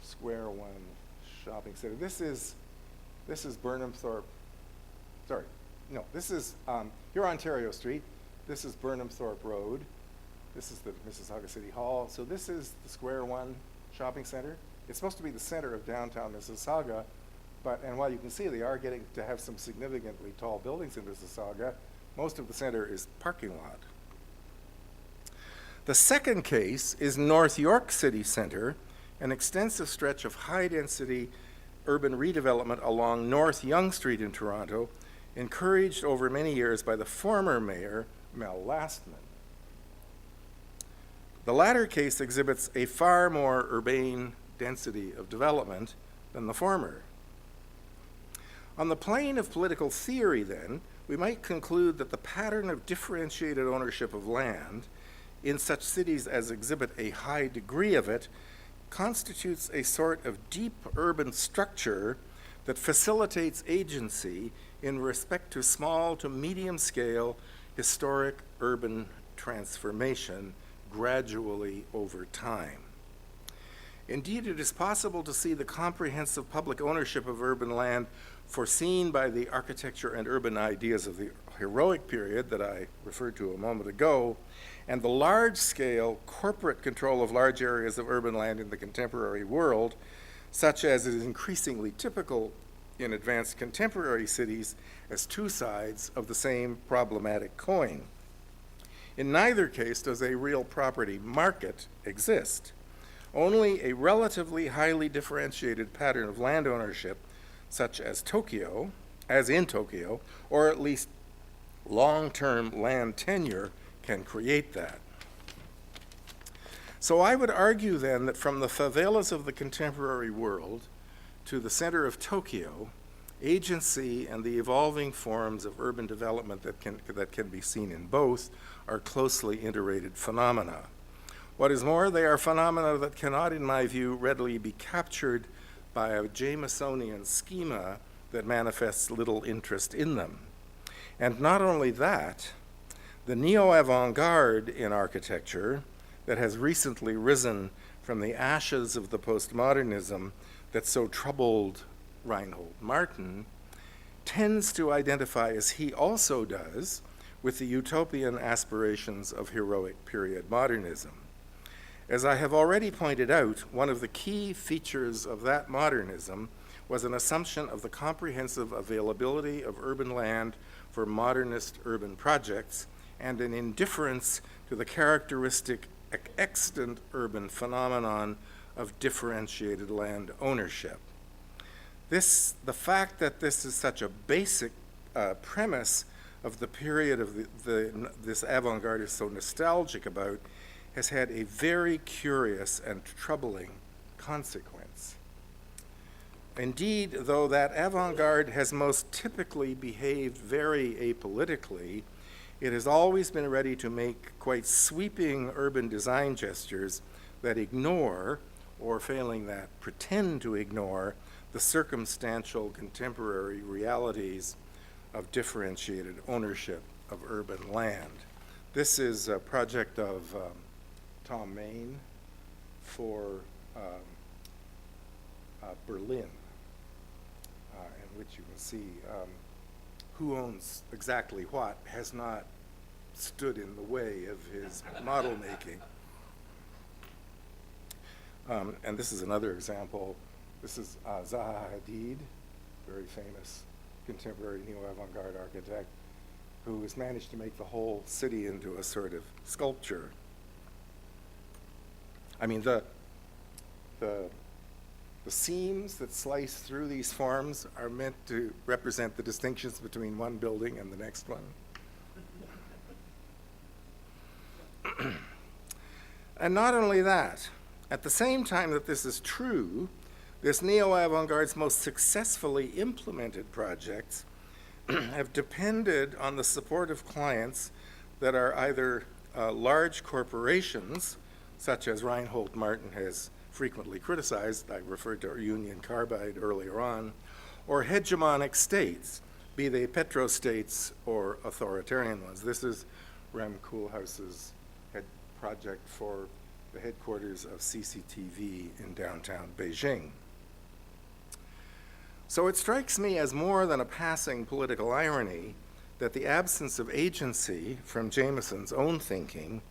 Square One shopping center. This is Burnham Thorpe. Sorry, no. This is here Ontario Street. This is Burnham Thorpe Road. This is the Mississauga City Hall. So this is the Square One shopping center. It's supposed to be the center of downtown Mississauga, and while you can see they are getting to have some significantly tall buildings in Mississauga, most of the center is parking lot. The second case is North York City Centre, an extensive stretch of high-density urban redevelopment along North Yonge Street in Toronto, encouraged over many years by the former mayor, Mel Lastman. The latter case exhibits a far more urbane density of development than the former. On the plane of political theory, then, we might conclude that the pattern of differentiated ownership of land in such cities as exhibit a high degree of it constitutes a sort of deep urban structure that facilitates agency in respect to small to medium scale historic urban transformation gradually over time. Indeed, it is possible to see the comprehensive public ownership of urban land foreseen by the architecture and urban ideas of the heroic period that I referred to a moment ago, and the large-scale corporate control of large areas of urban land in the contemporary world, such as is increasingly typical in advanced contemporary cities, as two sides of the same problematic coin. In neither case does a real property market exist. Only a relatively highly differentiated pattern of land ownership, such as in Tokyo, or at least long-term land tenure, can create that. So I would argue then that from the favelas of the contemporary world to the center of Tokyo, agency and the evolving forms of urban development that can be seen in both are closely interrelated phenomena. What is more, they are phenomena that cannot, in my view, readily be captured by a Jamesonian schema that manifests little interest in them. And not only that, the neo-avant-garde in architecture that has recently risen from the ashes of the postmodernism that so troubled Reinhold Martin tends to identify, as he also does, with the utopian aspirations of heroic period modernism. As I have already pointed out, one of the key features of that modernism was an assumption of the comprehensive availability of urban land for modernist urban projects and an indifference to the characteristic extant urban phenomenon of differentiated land ownership. The fact that this is such a basic premise of the period of this avant-garde is so nostalgic about has had a very curious and troubling consequence. Indeed, though that avant-garde has most typically behaved very apolitically, it has always been ready to make quite sweeping urban design gestures that ignore, or failing that, pretend to ignore, the circumstantial contemporary realities of differentiated ownership of urban land. This is a project of Tom Main for Berlin, in which you can see who owns exactly what has not stood in the way of his model making. And this is another example. This is Zaha Hadid, very famous contemporary neo-avant-garde architect, who has managed to make the whole city into a sort of sculpture. I mean, the seams that slice through these forms are meant to represent the distinctions between one building and the next one. And not only that, at the same time that this is true, this neo-avant-garde's most successfully implemented projects have depended on the support of clients that are either large corporations, such as Reinhold Martin has frequently criticized, I referred to Union Carbide earlier on, or hegemonic states, be they petrostates or authoritarian ones. This is Rem Koolhaas's project for the headquarters of CCTV in downtown Beijing. So it strikes me as more than a passing political irony that the absence of agency from Jameson's own thinking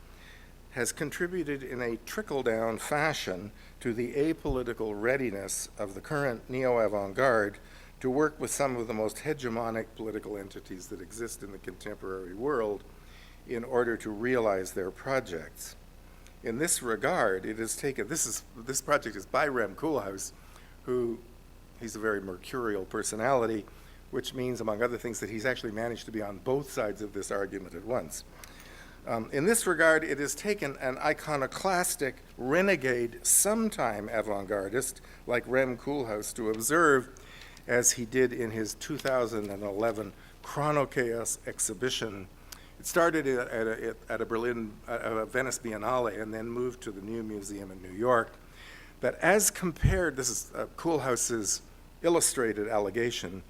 has contributed in a trickle-down fashion to the apolitical readiness of the current neo-avant-garde to work with some of the most hegemonic political entities that exist in the contemporary world in order to realize their projects. In this regard, it has taken, this project is by Rem Koolhaas, who, he's a very mercurial personality, which means, among other things, that he's actually managed to be on both sides of this argument at once. In this regard, it has taken an iconoclastic, renegade, sometime avant-gardist like Rem Koolhaas to observe as he did in his 2011 Chronochaos exhibition. It started at a Venice Biennale and then moved to the New Museum in New York. That as compared, this is Koolhaas's illustrated allegation,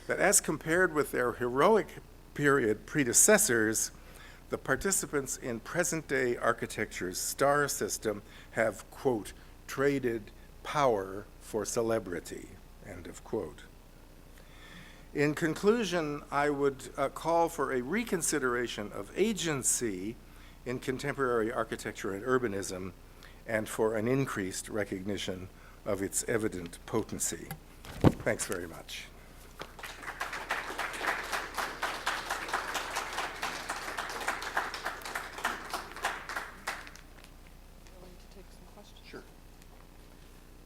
that as compared with their heroic period predecessors, the participants in present-day architecture's star system have, quote, traded power for celebrity, end of quote. In conclusion, I would call for a reconsideration of agency in contemporary architecture and urbanism, and for an increased recognition of its evident potency. Thanks very much. Willing to take some questions? Sure.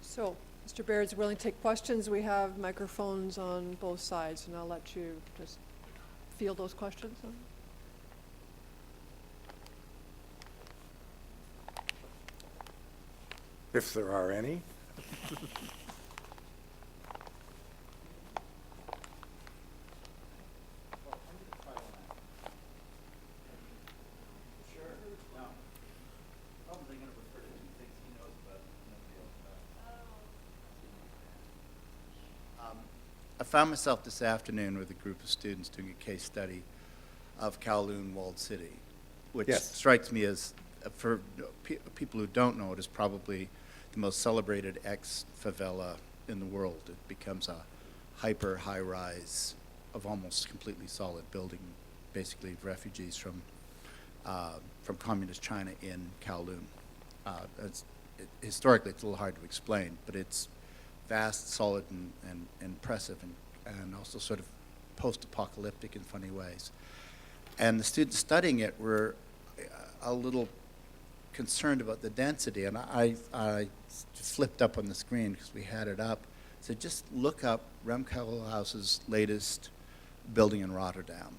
So, Mr. Baird's willing to take questions. We have microphones on both sides, and I'll let you just field those questions. If there are any. I found myself this afternoon with a group of students doing a case study of Kowloon Walled City, which Yes. strikes me as, for people who don't know it, is probably the most celebrated ex-favela in the world. It becomes a hyper high-rise of almost completely solid building, basically of refugees from communist China in Kowloon. Historically, it's a little hard to explain, but it's vast, solid, and impressive, and also sort of post-apocalyptic in funny ways. And the students studying it were a little concerned about the density, and I flipped up on the screen because we had it up. So just look up Rem Koolhaas's latest building in Rotterdam,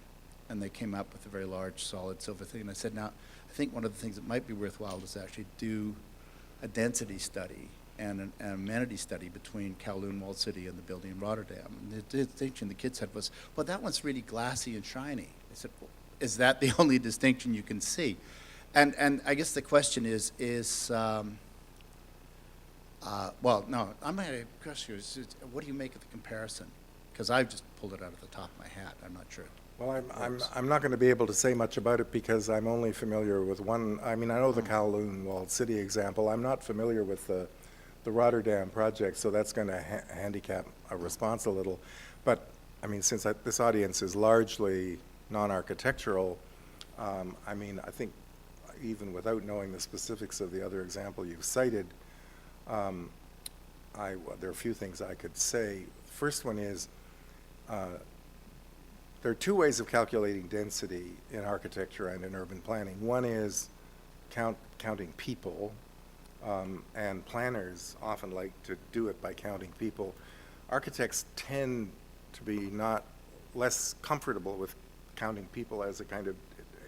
and they came up with a very large, solid silver thing. And I said, now, I think one of the things that might be worthwhile is actually do a density study and an amenity study between Kowloon Walled City and the building in Rotterdam. And the distinction the kids had was, well, that one's really glassy and shiny. I said, well, is that the only distinction you can see? And I guess the question is well, no, I'm going to ask you, what do you make of the comparison? Because I've just pulled it out of the top of my hat. I'm not sure. Well, I'm not going to be able to say much about it because I'm only familiar with one. I mean, I know the Kowloon Walled City example. I'm not familiar with the Rotterdam project, so that's going to handicap a response a little. But, I mean, since this audience is largely non-architectural, I mean, I think even without knowing the specifics of the other example you've cited, there are a few things I could say. First one is, there are two ways of calculating density in architecture and in urban planning. One is counting people, and planners often like to do it by counting people. Architects tend to be less comfortable with counting people as a kind of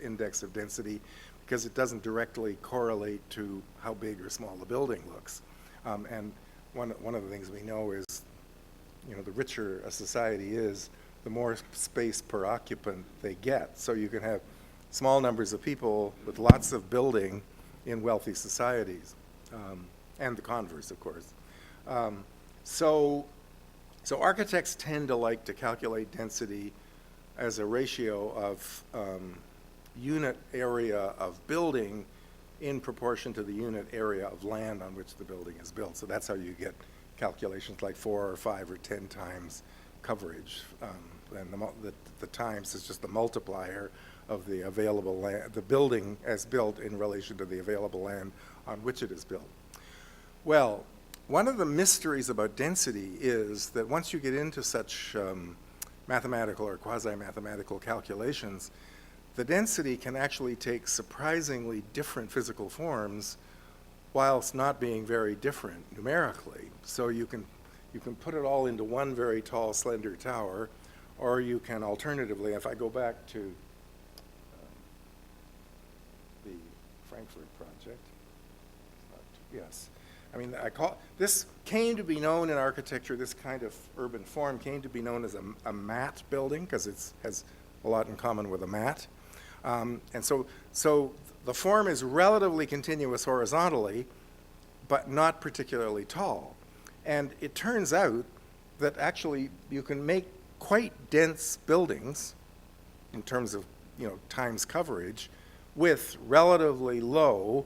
index of density because it doesn't directly correlate to how big or small the building looks. And one of the things we know is, you know, the richer a society is, the more space per occupant they get. So you can have small numbers of people with lots of building in wealthy societies, and the converse, of course. So architects tend to like to calculate density as a ratio of unit area of building in proportion to the unit area of land on which the building is built. So that's how you get calculations like 4 or 5 or 10 times coverage. And the times is just the multiplier of the available land, the building as built in relation to the available land on which it is built. Well, one of the mysteries about density is that once you get into such mathematical or quasi-mathematical calculations, the density can actually take surprisingly different physical forms whilst not being very different numerically. So you can put it all into one very tall, slender tower, or you can alternatively, if I go back to the Frankfurt project, yes, I mean, this came to be known in architecture, this kind of urban form came to be known as a mat building, because it has a lot in common with a mat. And so the form is relatively continuous horizontally, but not particularly tall. And it turns out that actually you can make quite dense buildings in terms of, times coverage with relatively low,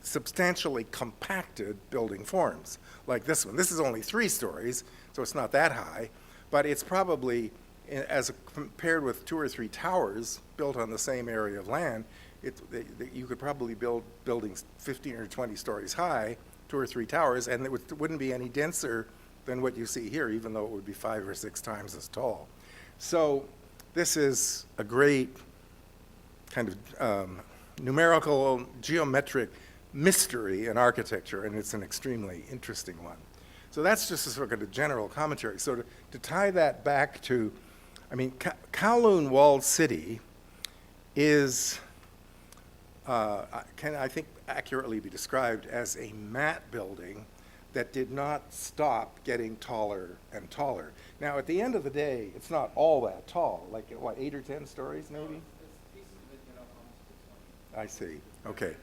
substantially compacted building forms, like this one. This is only 3 stories, so it's not that high, but it's probably, as compared with 2 or 3 towers built on the same area of land, you could probably build buildings 15 or 20 stories high, 2 or 3 towers, and it wouldn't be any denser than what you see here, even though it would be 5 or 6 times as tall. So this is a great kind of numerical, geometric mystery in architecture, and it's an extremely interesting one. So that's just a sort of a general commentary. So to tie that back to, I mean, Kowloon Walled City is, can I think accurately be described as a mat building that did not stop getting taller and taller. Now, at the end of the day, it's not all that tall, like, what, 8 or 10 stories, maybe? I see, okay.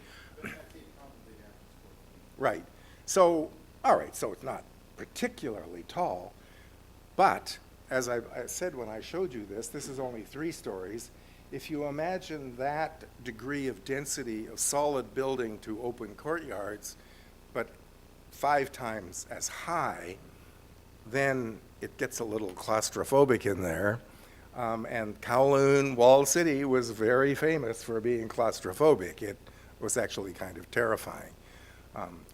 Right, so, all right, so it's not particularly tall, but as I said when I showed you this is only 3 stories. If you imagine that degree of density of solid building to open courtyards, but 5 times as high, then it gets a little claustrophobic in there. And Kowloon Walled City was very famous for being claustrophobic. It was actually kind of terrifying.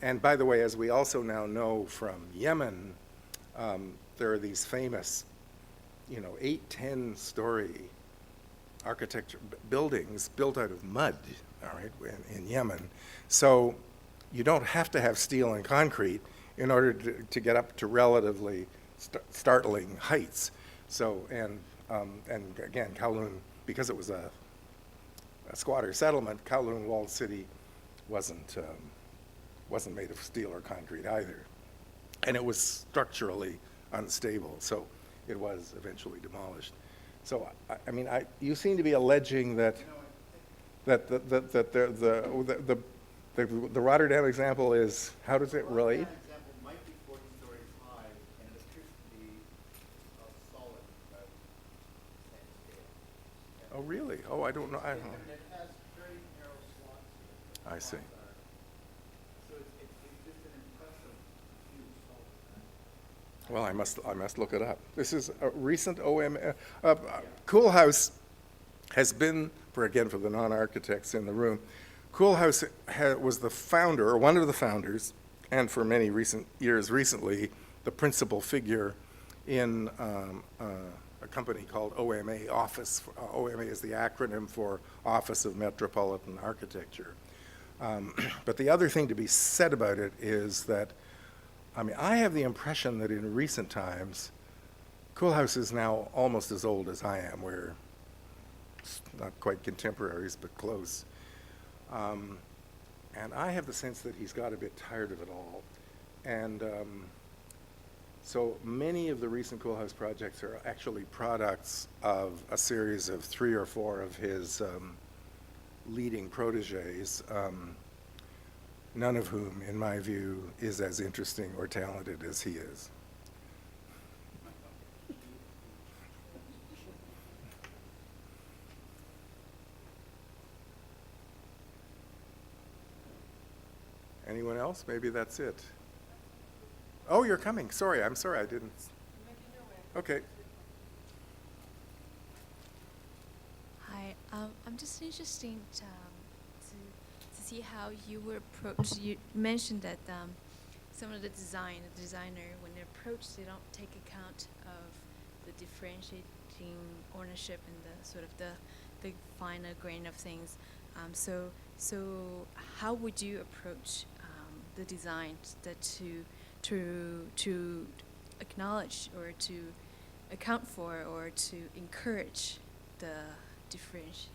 And by the way, as we also now know from Yemen, there are these famous, 8, 10-story architecture buildings built out of mud, all right, in Yemen. So you don't have to have steel and concrete in order to get up to relatively startling heights. So, and again, Kowloon, because it was a squatter settlement, Kowloon Walled City wasn't made of steel or concrete either. And it was structurally unstable, so it was eventually demolished. So, I mean, you seem to be alleging that the Rotterdam example is, how does it relate? The Rotterdam example might be 40 stories high, and it appears to be solid, but same scale. Oh, really? Oh, I don't know. I don't know. And it has very narrow slots here. I see. So it's just an impressive, huge solid. Well, I must look it up. This is a recent Koolhaus has been, for the non-architects in the room, Koolhaus was the founder, or one of the founders, and for many years recently, the principal figure in a company called OMA Office. OMA is the acronym for Office of Metropolitan Architecture. But the other thing to be said about it is that, I mean, I have the impression that in recent times, Koolhaus is now almost as old as I am. We're not quite contemporaries, but close. And I have the sense that he's got a bit tired of it all. And so many of the recent Koolhaus projects are actually products of a series of 3 or 4 of his leading proteges, none of whom, in my view, is as interesting or talented as he is. Anyone else? Maybe that's it. Oh, you're coming. Sorry, I'm sorry I didn't. Okay. Hi, I'm just interested to see how you were approached. You mentioned that some of the designer, when they're approached, they don't take account of the differentiating ownership and the sort of the finer grain of things. So how would you approach the design that to acknowledge or to account for or to encourage the differentiation?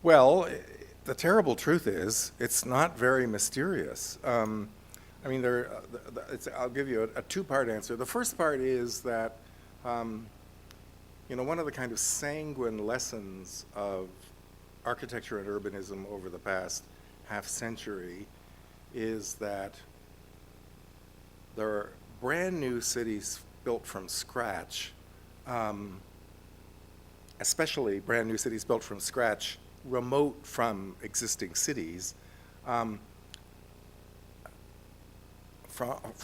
Well, the terrible truth is, it's not very mysterious. I mean, I'll give you a two-part answer. The first part is that, one of the kind of sanguine lessons of architecture and urbanism over the past half century is that there are brand new cities built from scratch, especially brand new cities built from scratch, remote from existing cities. From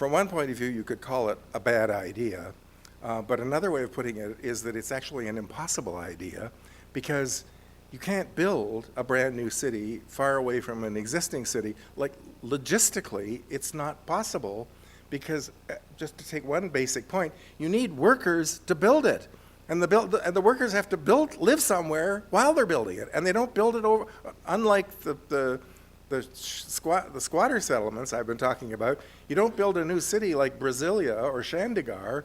one point of view, you could call it a bad idea, but another way of putting it is that it's actually an impossible idea, because you can't build a brand new city far away from an existing city. Like, logistically, it's not possible, because just to take one basic point, you need workers to build it. And the workers have to live somewhere while they're building it, and they don't build it over. Unlike the squatter settlements I've been talking about, you don't build a new city like Brasilia or Chandigarh,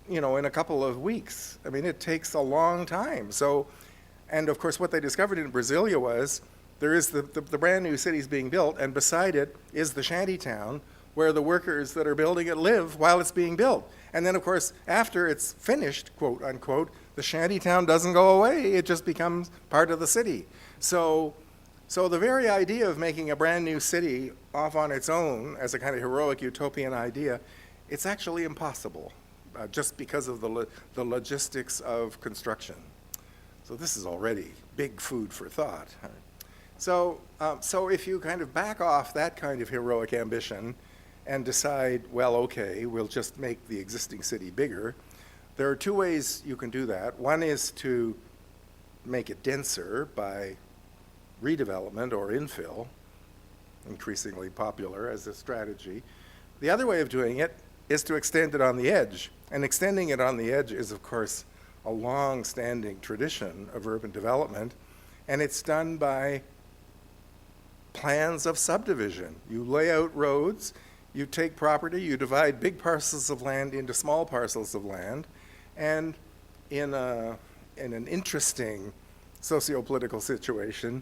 in a couple of weeks. I mean, it takes a long time. So, and of course, what they discovered in Brasilia was there is the brand new cities being built, and beside it is the shanty town where the workers that are building it live while it's being built. And then, of course, after it's finished, quote unquote, the shanty town doesn't go away. It just becomes part of the city. So the very idea of making a brand new city off on its own as a kind of heroic utopian idea, it's actually impossible, just because of the logistics of construction. So this is already big food for thought. So if you kind of back off that kind of heroic ambition and decide, well, okay, we'll just make the existing city bigger, there are two ways you can do that. One is to make it denser by redevelopment or infill, increasingly popular as a strategy. The other way of doing it is to extend it on the edge. And extending it on the edge is, of course, a long-standing tradition of urban development, and it's done by plans of subdivision. You lay out roads, you take property, you divide big parcels of land into small parcels of land, and in an interesting socio-political situation,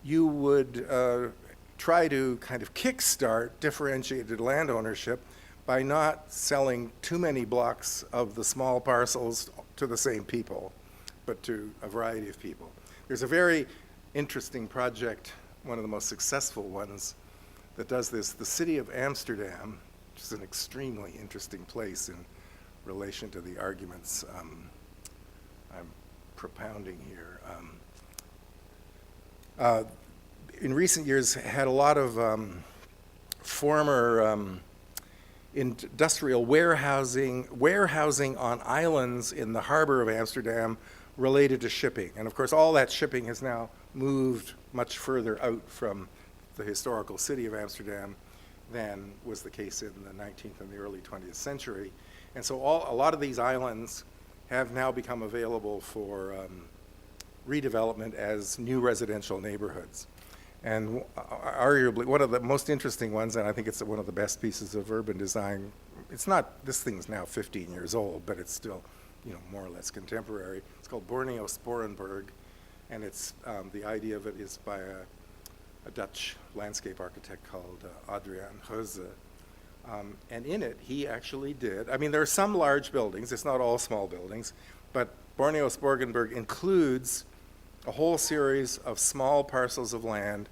you would try to kind of kickstart differentiated land ownership by not selling too many blocks of the small parcels to the same people, but to a variety of people. There's a very interesting project, one of the most successful ones, that does this. The city of Amsterdam, which is an extremely interesting place in relation to the arguments I'm propounding here. In recent years, had a lot of former industrial warehousing on islands in the harbor of Amsterdam related to shipping. And of course, all that shipping has now moved much further out from the historical city of Amsterdam than was the case in the 19th and the early 20th century. And so a lot of these islands have now become available for redevelopment as new residential neighborhoods. And arguably, one of the most interesting ones, and I think it's one of the best pieces of urban design, this thing's now 15 years old, but it's still, more or less contemporary. It's called Borneo Sporenburg, and it's, the idea of it is by a Dutch landscape architect called Adriaan Geuze. And in it, he actually did, there are some large buildings, it's not all small buildings, but Borneo Sporenburg includes a whole series of small parcels of land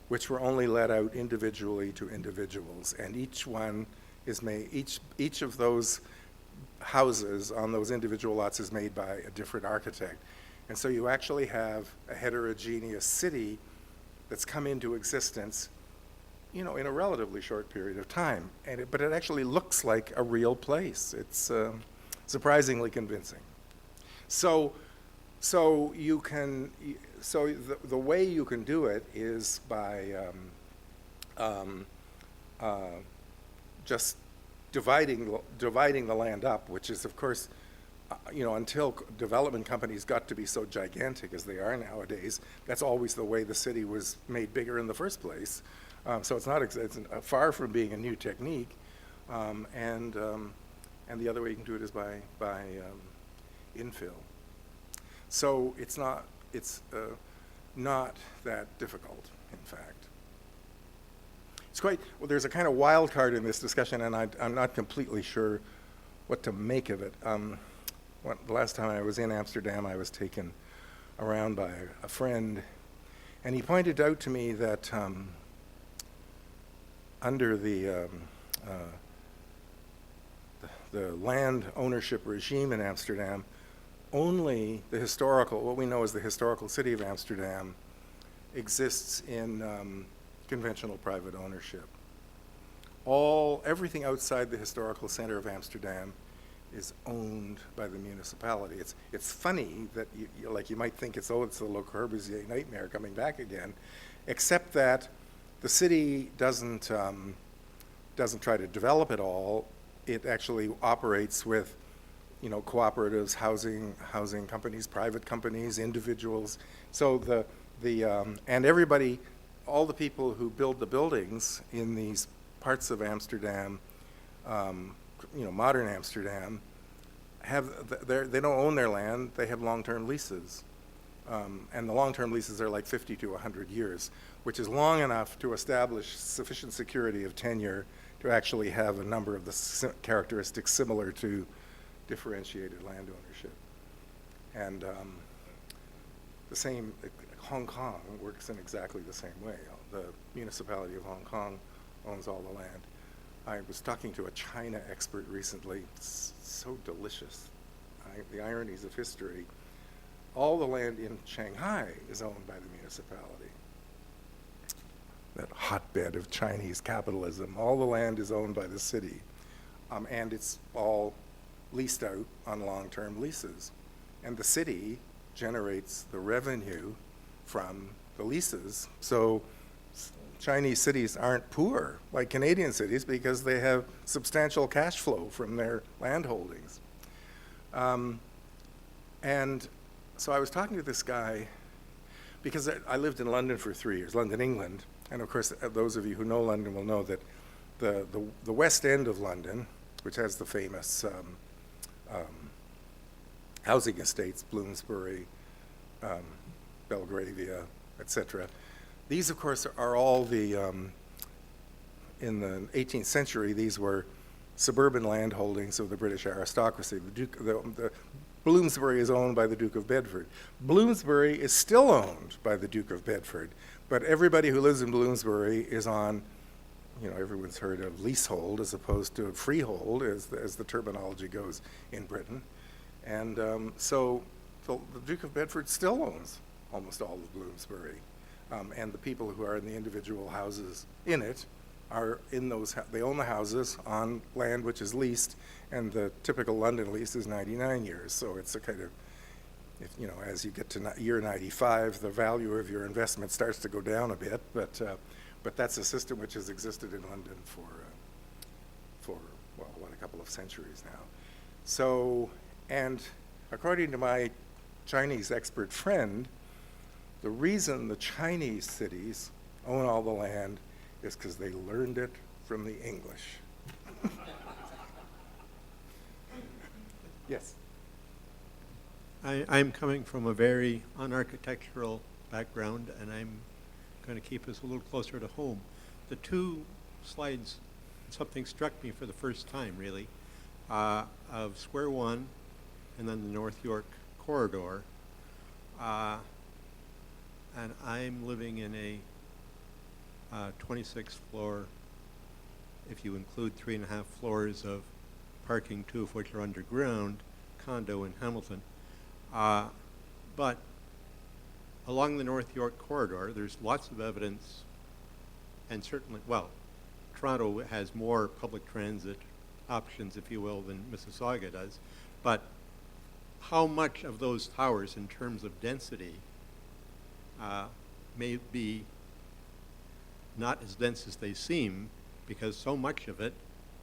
which were only let out individually to individuals, and each one is made, each of those houses on those individual lots is made by a different architect. And so you actually have a heterogeneous city that's come into existence, in a relatively short period of time, but it actually looks like a real place. It's surprisingly convincing. So the way you can do it is by just dividing the land up, which is, of course, until development companies got to be so gigantic as they are nowadays, that's always the way the city was made bigger in the first place. So it's far from being a new technique. And the other way you can do it is by infill. So not that difficult, in fact. It's quite, well, there's a kind of wild card in this discussion, and I'm not completely sure what to make of it. The last time I was in Amsterdam, I was taken around by a friend, and he pointed out to me that under the land ownership regime in Amsterdam, only the historical, what we know as the historical city of Amsterdam, exists in conventional private ownership. Everything outside the historical center of Amsterdam is owned by the municipality. It's funny that you might think it's the Le Corbusier nightmare coming back again, except that the city doesn't try to develop it all. It actually operates with, cooperatives, housing companies, private companies, individuals. So and everybody, all the people who build the buildings in these parts of Amsterdam, modern Amsterdam, they don't own their land. They have long-term leases, and the long-term leases are like 50 to 100 years, which is long enough to establish sufficient security of tenure to actually have a number of the characteristics similar to differentiated land ownership. And the same, Hong Kong works in exactly the same way. The municipality of Hong Kong owns all the land. I was talking to a China expert recently. It's so delicious. The ironies of history. All the land in Shanghai is owned by the municipality. That hotbed of Chinese capitalism. All the land is owned by the city. And it's all leased out on long-term leases. And the city generates the revenue from the leases. So Chinese cities aren't poor like Canadian cities because they have substantial cash flow from their land holdings. And so I was talking to this guy because I lived in London for 3 years, London, England. And of course, those of you who know London will know that the West End of London, which has the famous housing estates, Bloomsbury, Belgravia, etc. These, of course, are all in the 18th century, these were suburban land holdings of the British aristocracy. Bloomsbury is owned by the Duke of Bedford. Bloomsbury is still owned by the Duke of Bedford, but everybody who lives in Bloomsbury is on, everyone's heard of leasehold as opposed to freehold, as the terminology goes in Britain. And so the Duke of Bedford still owns almost all of Bloomsbury. And the people who are in the individual houses in it are in those, they own the houses on land which is leased, and the typical London lease is 99 years. So it's a kind of, as you get to year 95, the value of your investment starts to go down a bit, but that's a system which has existed in London for a couple of centuries now. So, and according to my Chinese expert friend, the reason the Chinese cities own all the land is because they learned it from the English. Yes? I'm coming from a very unarchitectural background, and I'm going to keep us a little closer to home. The two slides, something struck me for the first time, really, of Square One and then the North York corridor. And I'm living in a 26th floor, if you include 3.5 floors of parking, 2 of which are underground, condo in Hamilton. But along the North York corridor, there's lots of evidence, and certainly, Toronto has more public transit options, if you will, than Mississauga does. But how much of those towers, in terms of density, may be not as dense as they seem, because so much of it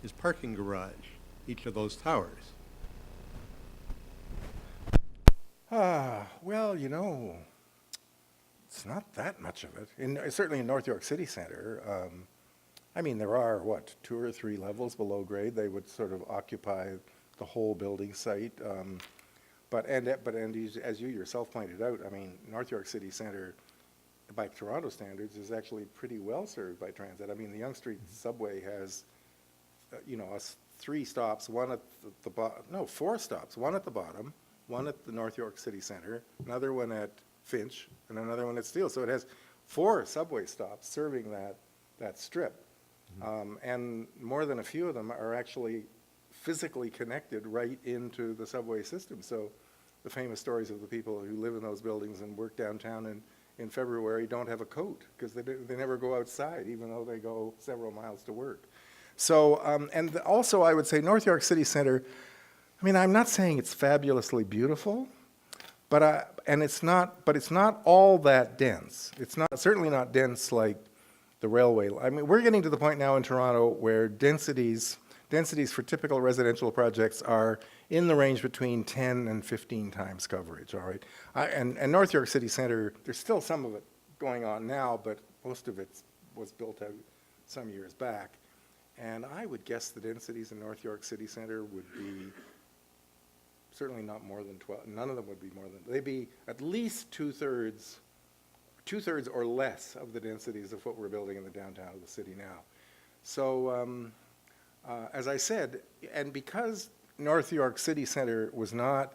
is parking garage, each of those towers? Well, it's not that much of it. Certainly in North York City Center, there are, 2 or 3 levels below grade. They would sort of occupy the whole building site. But as you yourself pointed out, North York City Center by Toronto standards, is actually pretty well served by transit. I mean, the Yonge Street subway has, three stops, one at the bottom, no, four stops, one at the bottom, one at the North York City Centre, another one at Finch, and another one at Steele. So it has four subway stops serving that strip. And more than a few of them are actually physically connected right into the subway system. So the famous stories of the people who live in those buildings and work downtown in February don't have a coat because they never go outside, even though they go several miles to work. So, and also I would say North York City Centre, I mean, I'm not saying it's fabulously beautiful, but it's not all that dense. It's certainly not dense like the railway. I mean, we're getting to the point now in Toronto where densities for typical residential projects are in the range between 10 and 15 times coverage, all right? And North York City Centre, there's still some of it going on now, but most of it was built out some years back. And I would guess the densities in North York City Centre would be certainly not more than 12. None of them would be more than, they'd be at least two-thirds or less of the densities of what we're building in the downtown of the city now. So, as I said, and because North York City Centre was not,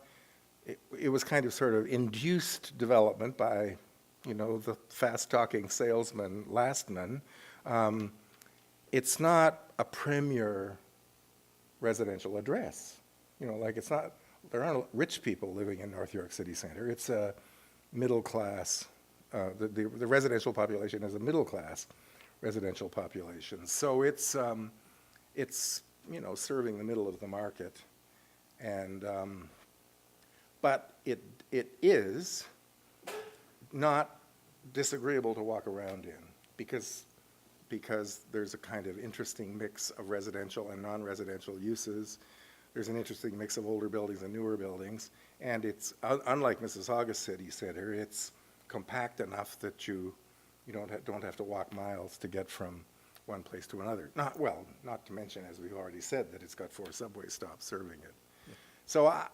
it was kind of sort of induced development by, the fast-talking salesman Lastman, it's not a premier residential address. Like it's not, there aren't rich people living in North York City Centre. It's a middle class, the residential population is a middle class residential population. So it's serving the middle of the market. And, but it is not disagreeable to walk around in because there's a kind of interesting mix of residential and non-residential uses. There's an interesting mix of older buildings and newer buildings. And it's, unlike Mississauga City Centre, it's compact enough that you don't have to walk miles to get from one place to another. Not to mention, as we've already said, that it's got 4 subway stops serving it. Yeah. So, I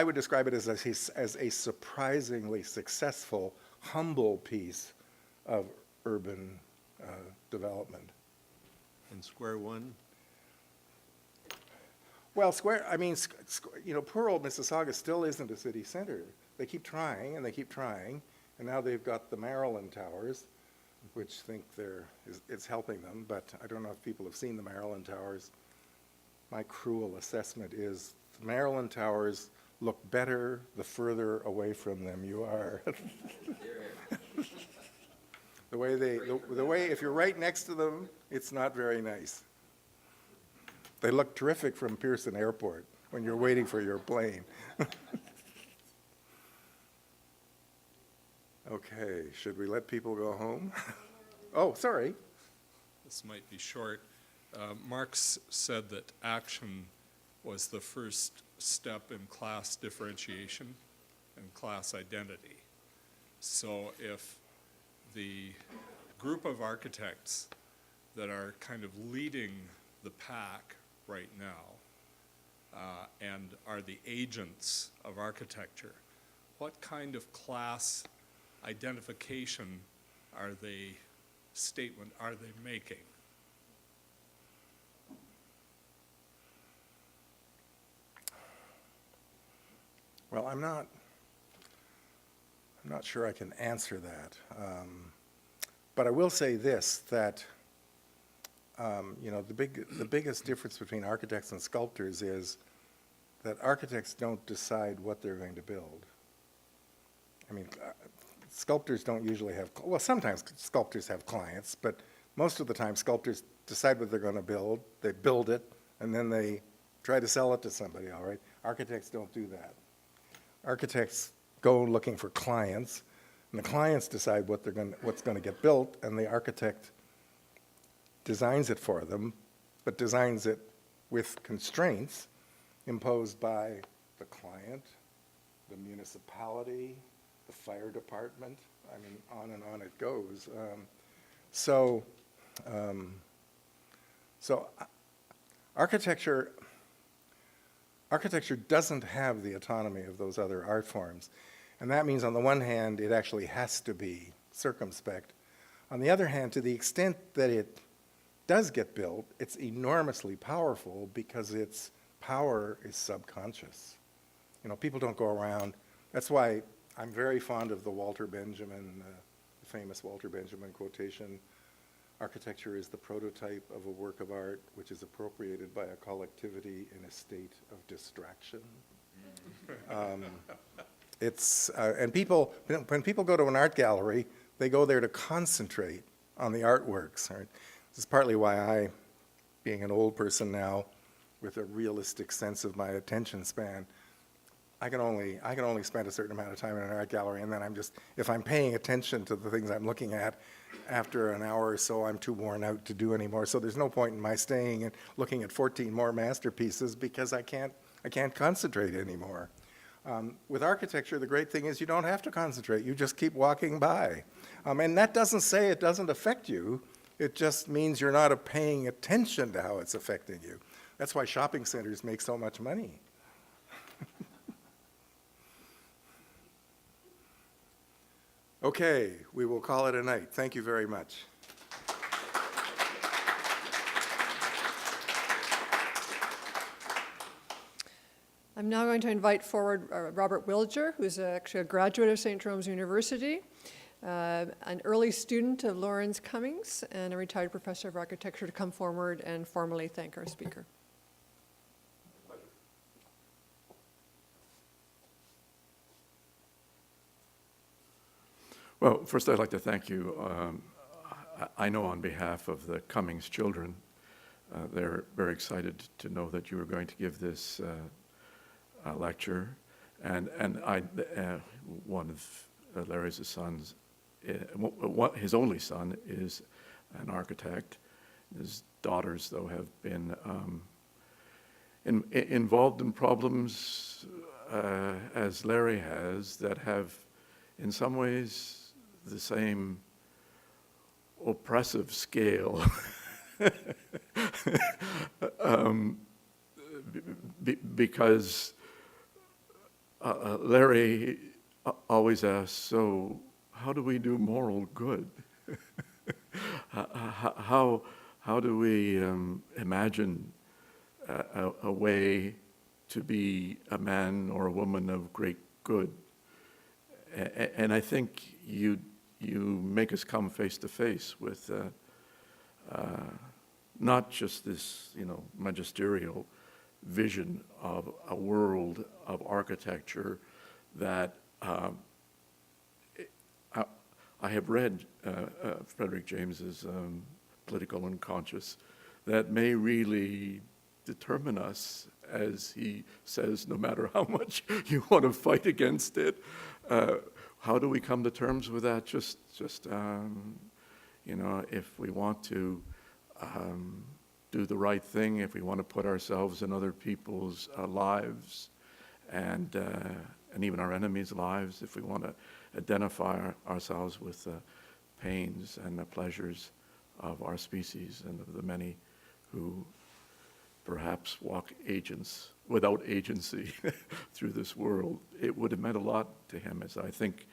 would describe it as a surprisingly successful, humble piece of urban development. And Square One? Well, poor old Mississauga still isn't a city center. They keep trying, and they keep trying, and now they've got the Maryland Towers, which think it's helping them, but I don't know if people have seen the Maryland Towers. My cruel assessment is the Maryland Towers look better the further away from them you are. The way if you're right next to them, it's not very nice. They look terrific from Pearson Airport when you're waiting for your plane. Okay, should we let people go home? Oh, sorry. This might be short. Marx said that action was the first step in class differentiation and class identity. So if the group of architects that are kind of leading the pack right now and are the agents of architecture, what kind of class identification statement are they making? Well, I'm not sure I can answer that. But I will say this, that the biggest difference between architects and sculptors is that architects don't decide what they're going to build. I mean, sculptors don't usually have, well, sometimes sculptors have clients, but most of the time sculptors decide what they're going to build, they build it, and then they try to sell it to somebody, all right? Architects don't do that. Architects go looking for clients, and the clients decide what's going to get built, and the architect designs it for them, but designs it with constraints imposed by the client, the municipality, the fire department. I mean, on and on it goes. So architecture doesn't have the autonomy of those other art forms. And that means on the one hand, it actually has to be circumspect. On the other hand, to the extent that it does get built, it's enormously powerful because its power is subconscious. You know, people don't go around. That's why I'm very fond of the Walter Benjamin, the famous Walter Benjamin quotation, "Architecture is the prototype of a work of art which is appropriated by a collectivity in a state of distraction." And people, when people go to an art gallery, they go there to concentrate on the artworks. Right? This is partly why I, being an old person now, with a realistic sense of my attention span, I can only spend a certain amount of time in an art gallery, and then if I'm paying attention to the things I'm looking at, after an hour or so, I'm too worn out to do anymore. So there's no point in my staying and looking at 14 more masterpieces because I can't concentrate anymore. With architecture, the great thing is you don't have to concentrate. You just keep walking by. And that doesn't say it doesn't affect you. It just means you're not paying attention to how it's affecting you. That's why shopping centers make so much money. Okay, we will call it a night. Thank you very much. I'm now going to invite forward Robert Wilger, who's actually a graduate of St. Jerome's University, an early student of Laurence Cummings, and a retired professor of architecture, to come forward and formally thank our speaker. Well, first I'd like to thank you. I know on behalf of the Cummings children, they're very excited to know that you are going to give this lecture. And one of Larry's sons, his only son, is an architect. His daughters, though, have been involved in problems, as Larry has, that have, in some ways, the same oppressive scale because Larry always asks, so how do we do moral good? How do we imagine a way to be a man or a woman of great good? And I think you make us come face to face with not just this, magisterial vision of a world of architecture that I have read Frederick James's Political Unconscious, that may really determine us, as he says, no matter how much you want to fight against it. How do we come to terms with that? Just if we want to do the right thing, if we want to put ourselves in other people's lives, and even our enemies' lives, if we want to identify ourselves with the pains and the pleasures of our species and of the many who perhaps walk without agency through this world, it would have meant a lot to him, as I think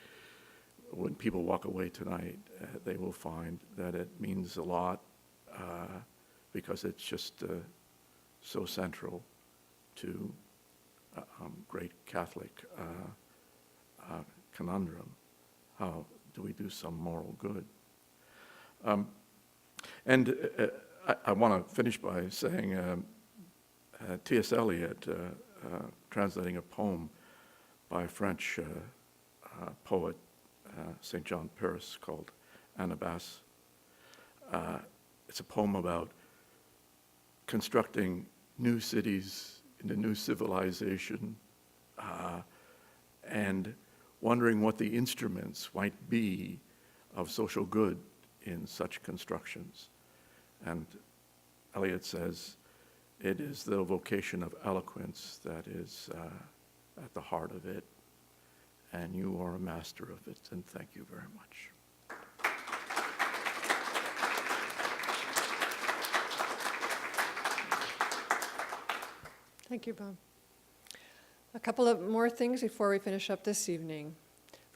when people walk away tonight, they will find that it means a lot because it's just so central to great Catholic conundrum. How do we do some moral good? I want to finish by saying T.S. Eliot, translating a poem by a French poet, St. John Pyrrhus, called Anabas. It's a poem about constructing new cities in a new civilization and wondering what the instruments might be of social good in such constructions. And Eliot says, it is the vocation of eloquence that is at the heart of it, and you are a master of it, and thank you very much. Thank you, Bob. A couple of more things before we finish up this evening.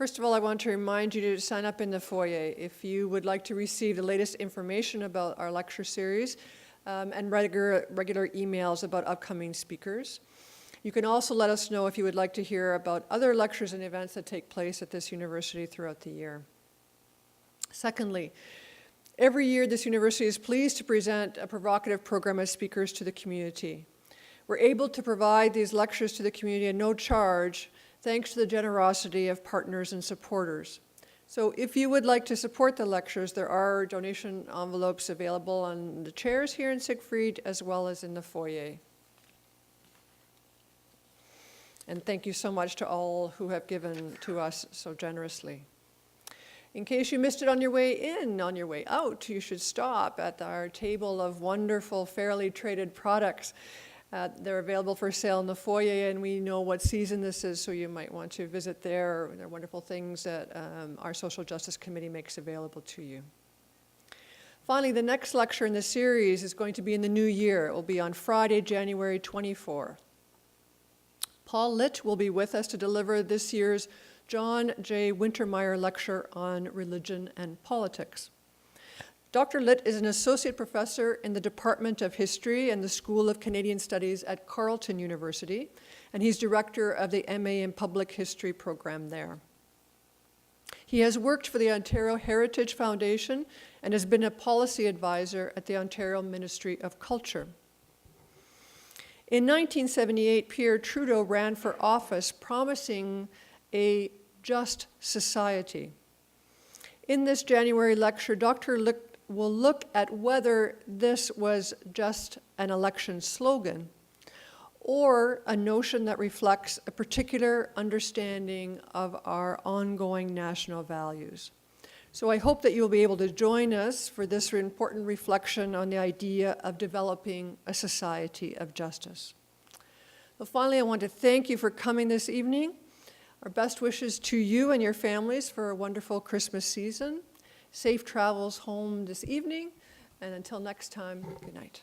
First of all, I want to remind you to sign up in the foyer if you would like to receive the latest information about our lecture series and regular emails about upcoming speakers. You can also let us know if you would like to hear about other lectures and events that take place at this university throughout the year. Secondly, every year this university is pleased to present a provocative program of speakers to the community. We're able to provide these lectures to the community at no charge, thanks to the generosity of partners and supporters. So if you would like to support the lectures, there are donation envelopes available on the chairs here in Siegfried, as well as in the foyer. And thank you so much to all who have given to us so generously. In case you missed it on your way in, on your way out, you should stop at our table of wonderful, fairly traded products. They're available for sale in the foyer, and we know what season this is, so you might want to visit there. There are wonderful things that our Social Justice Committee makes available to you. Finally, the next lecture in the series is going to be in the new year. It will be on Friday, January 24. Paul Litt will be with us to deliver this year's John J. Wintermeyer Lecture on Religion and Politics. Dr. Litt is an associate professor in the Department of History and the School of Canadian Studies at Carleton University, and he's director of the MA in Public History program there. He has worked for the Ontario Heritage Foundation and has been a policy advisor at the Ontario Ministry of Culture. In 1978, Pierre Trudeau ran for office promising a just society. In this January lecture, Dr. Litt will look at whether this was just an election slogan or a notion that reflects a particular understanding of our ongoing national values. So I hope that you'll be able to join us for this important reflection on the idea of developing a society of justice. Well, finally, I want to thank you for coming this evening. Our best wishes to you and your families for a wonderful Christmas season. Safe travels home this evening, and until next time, good night.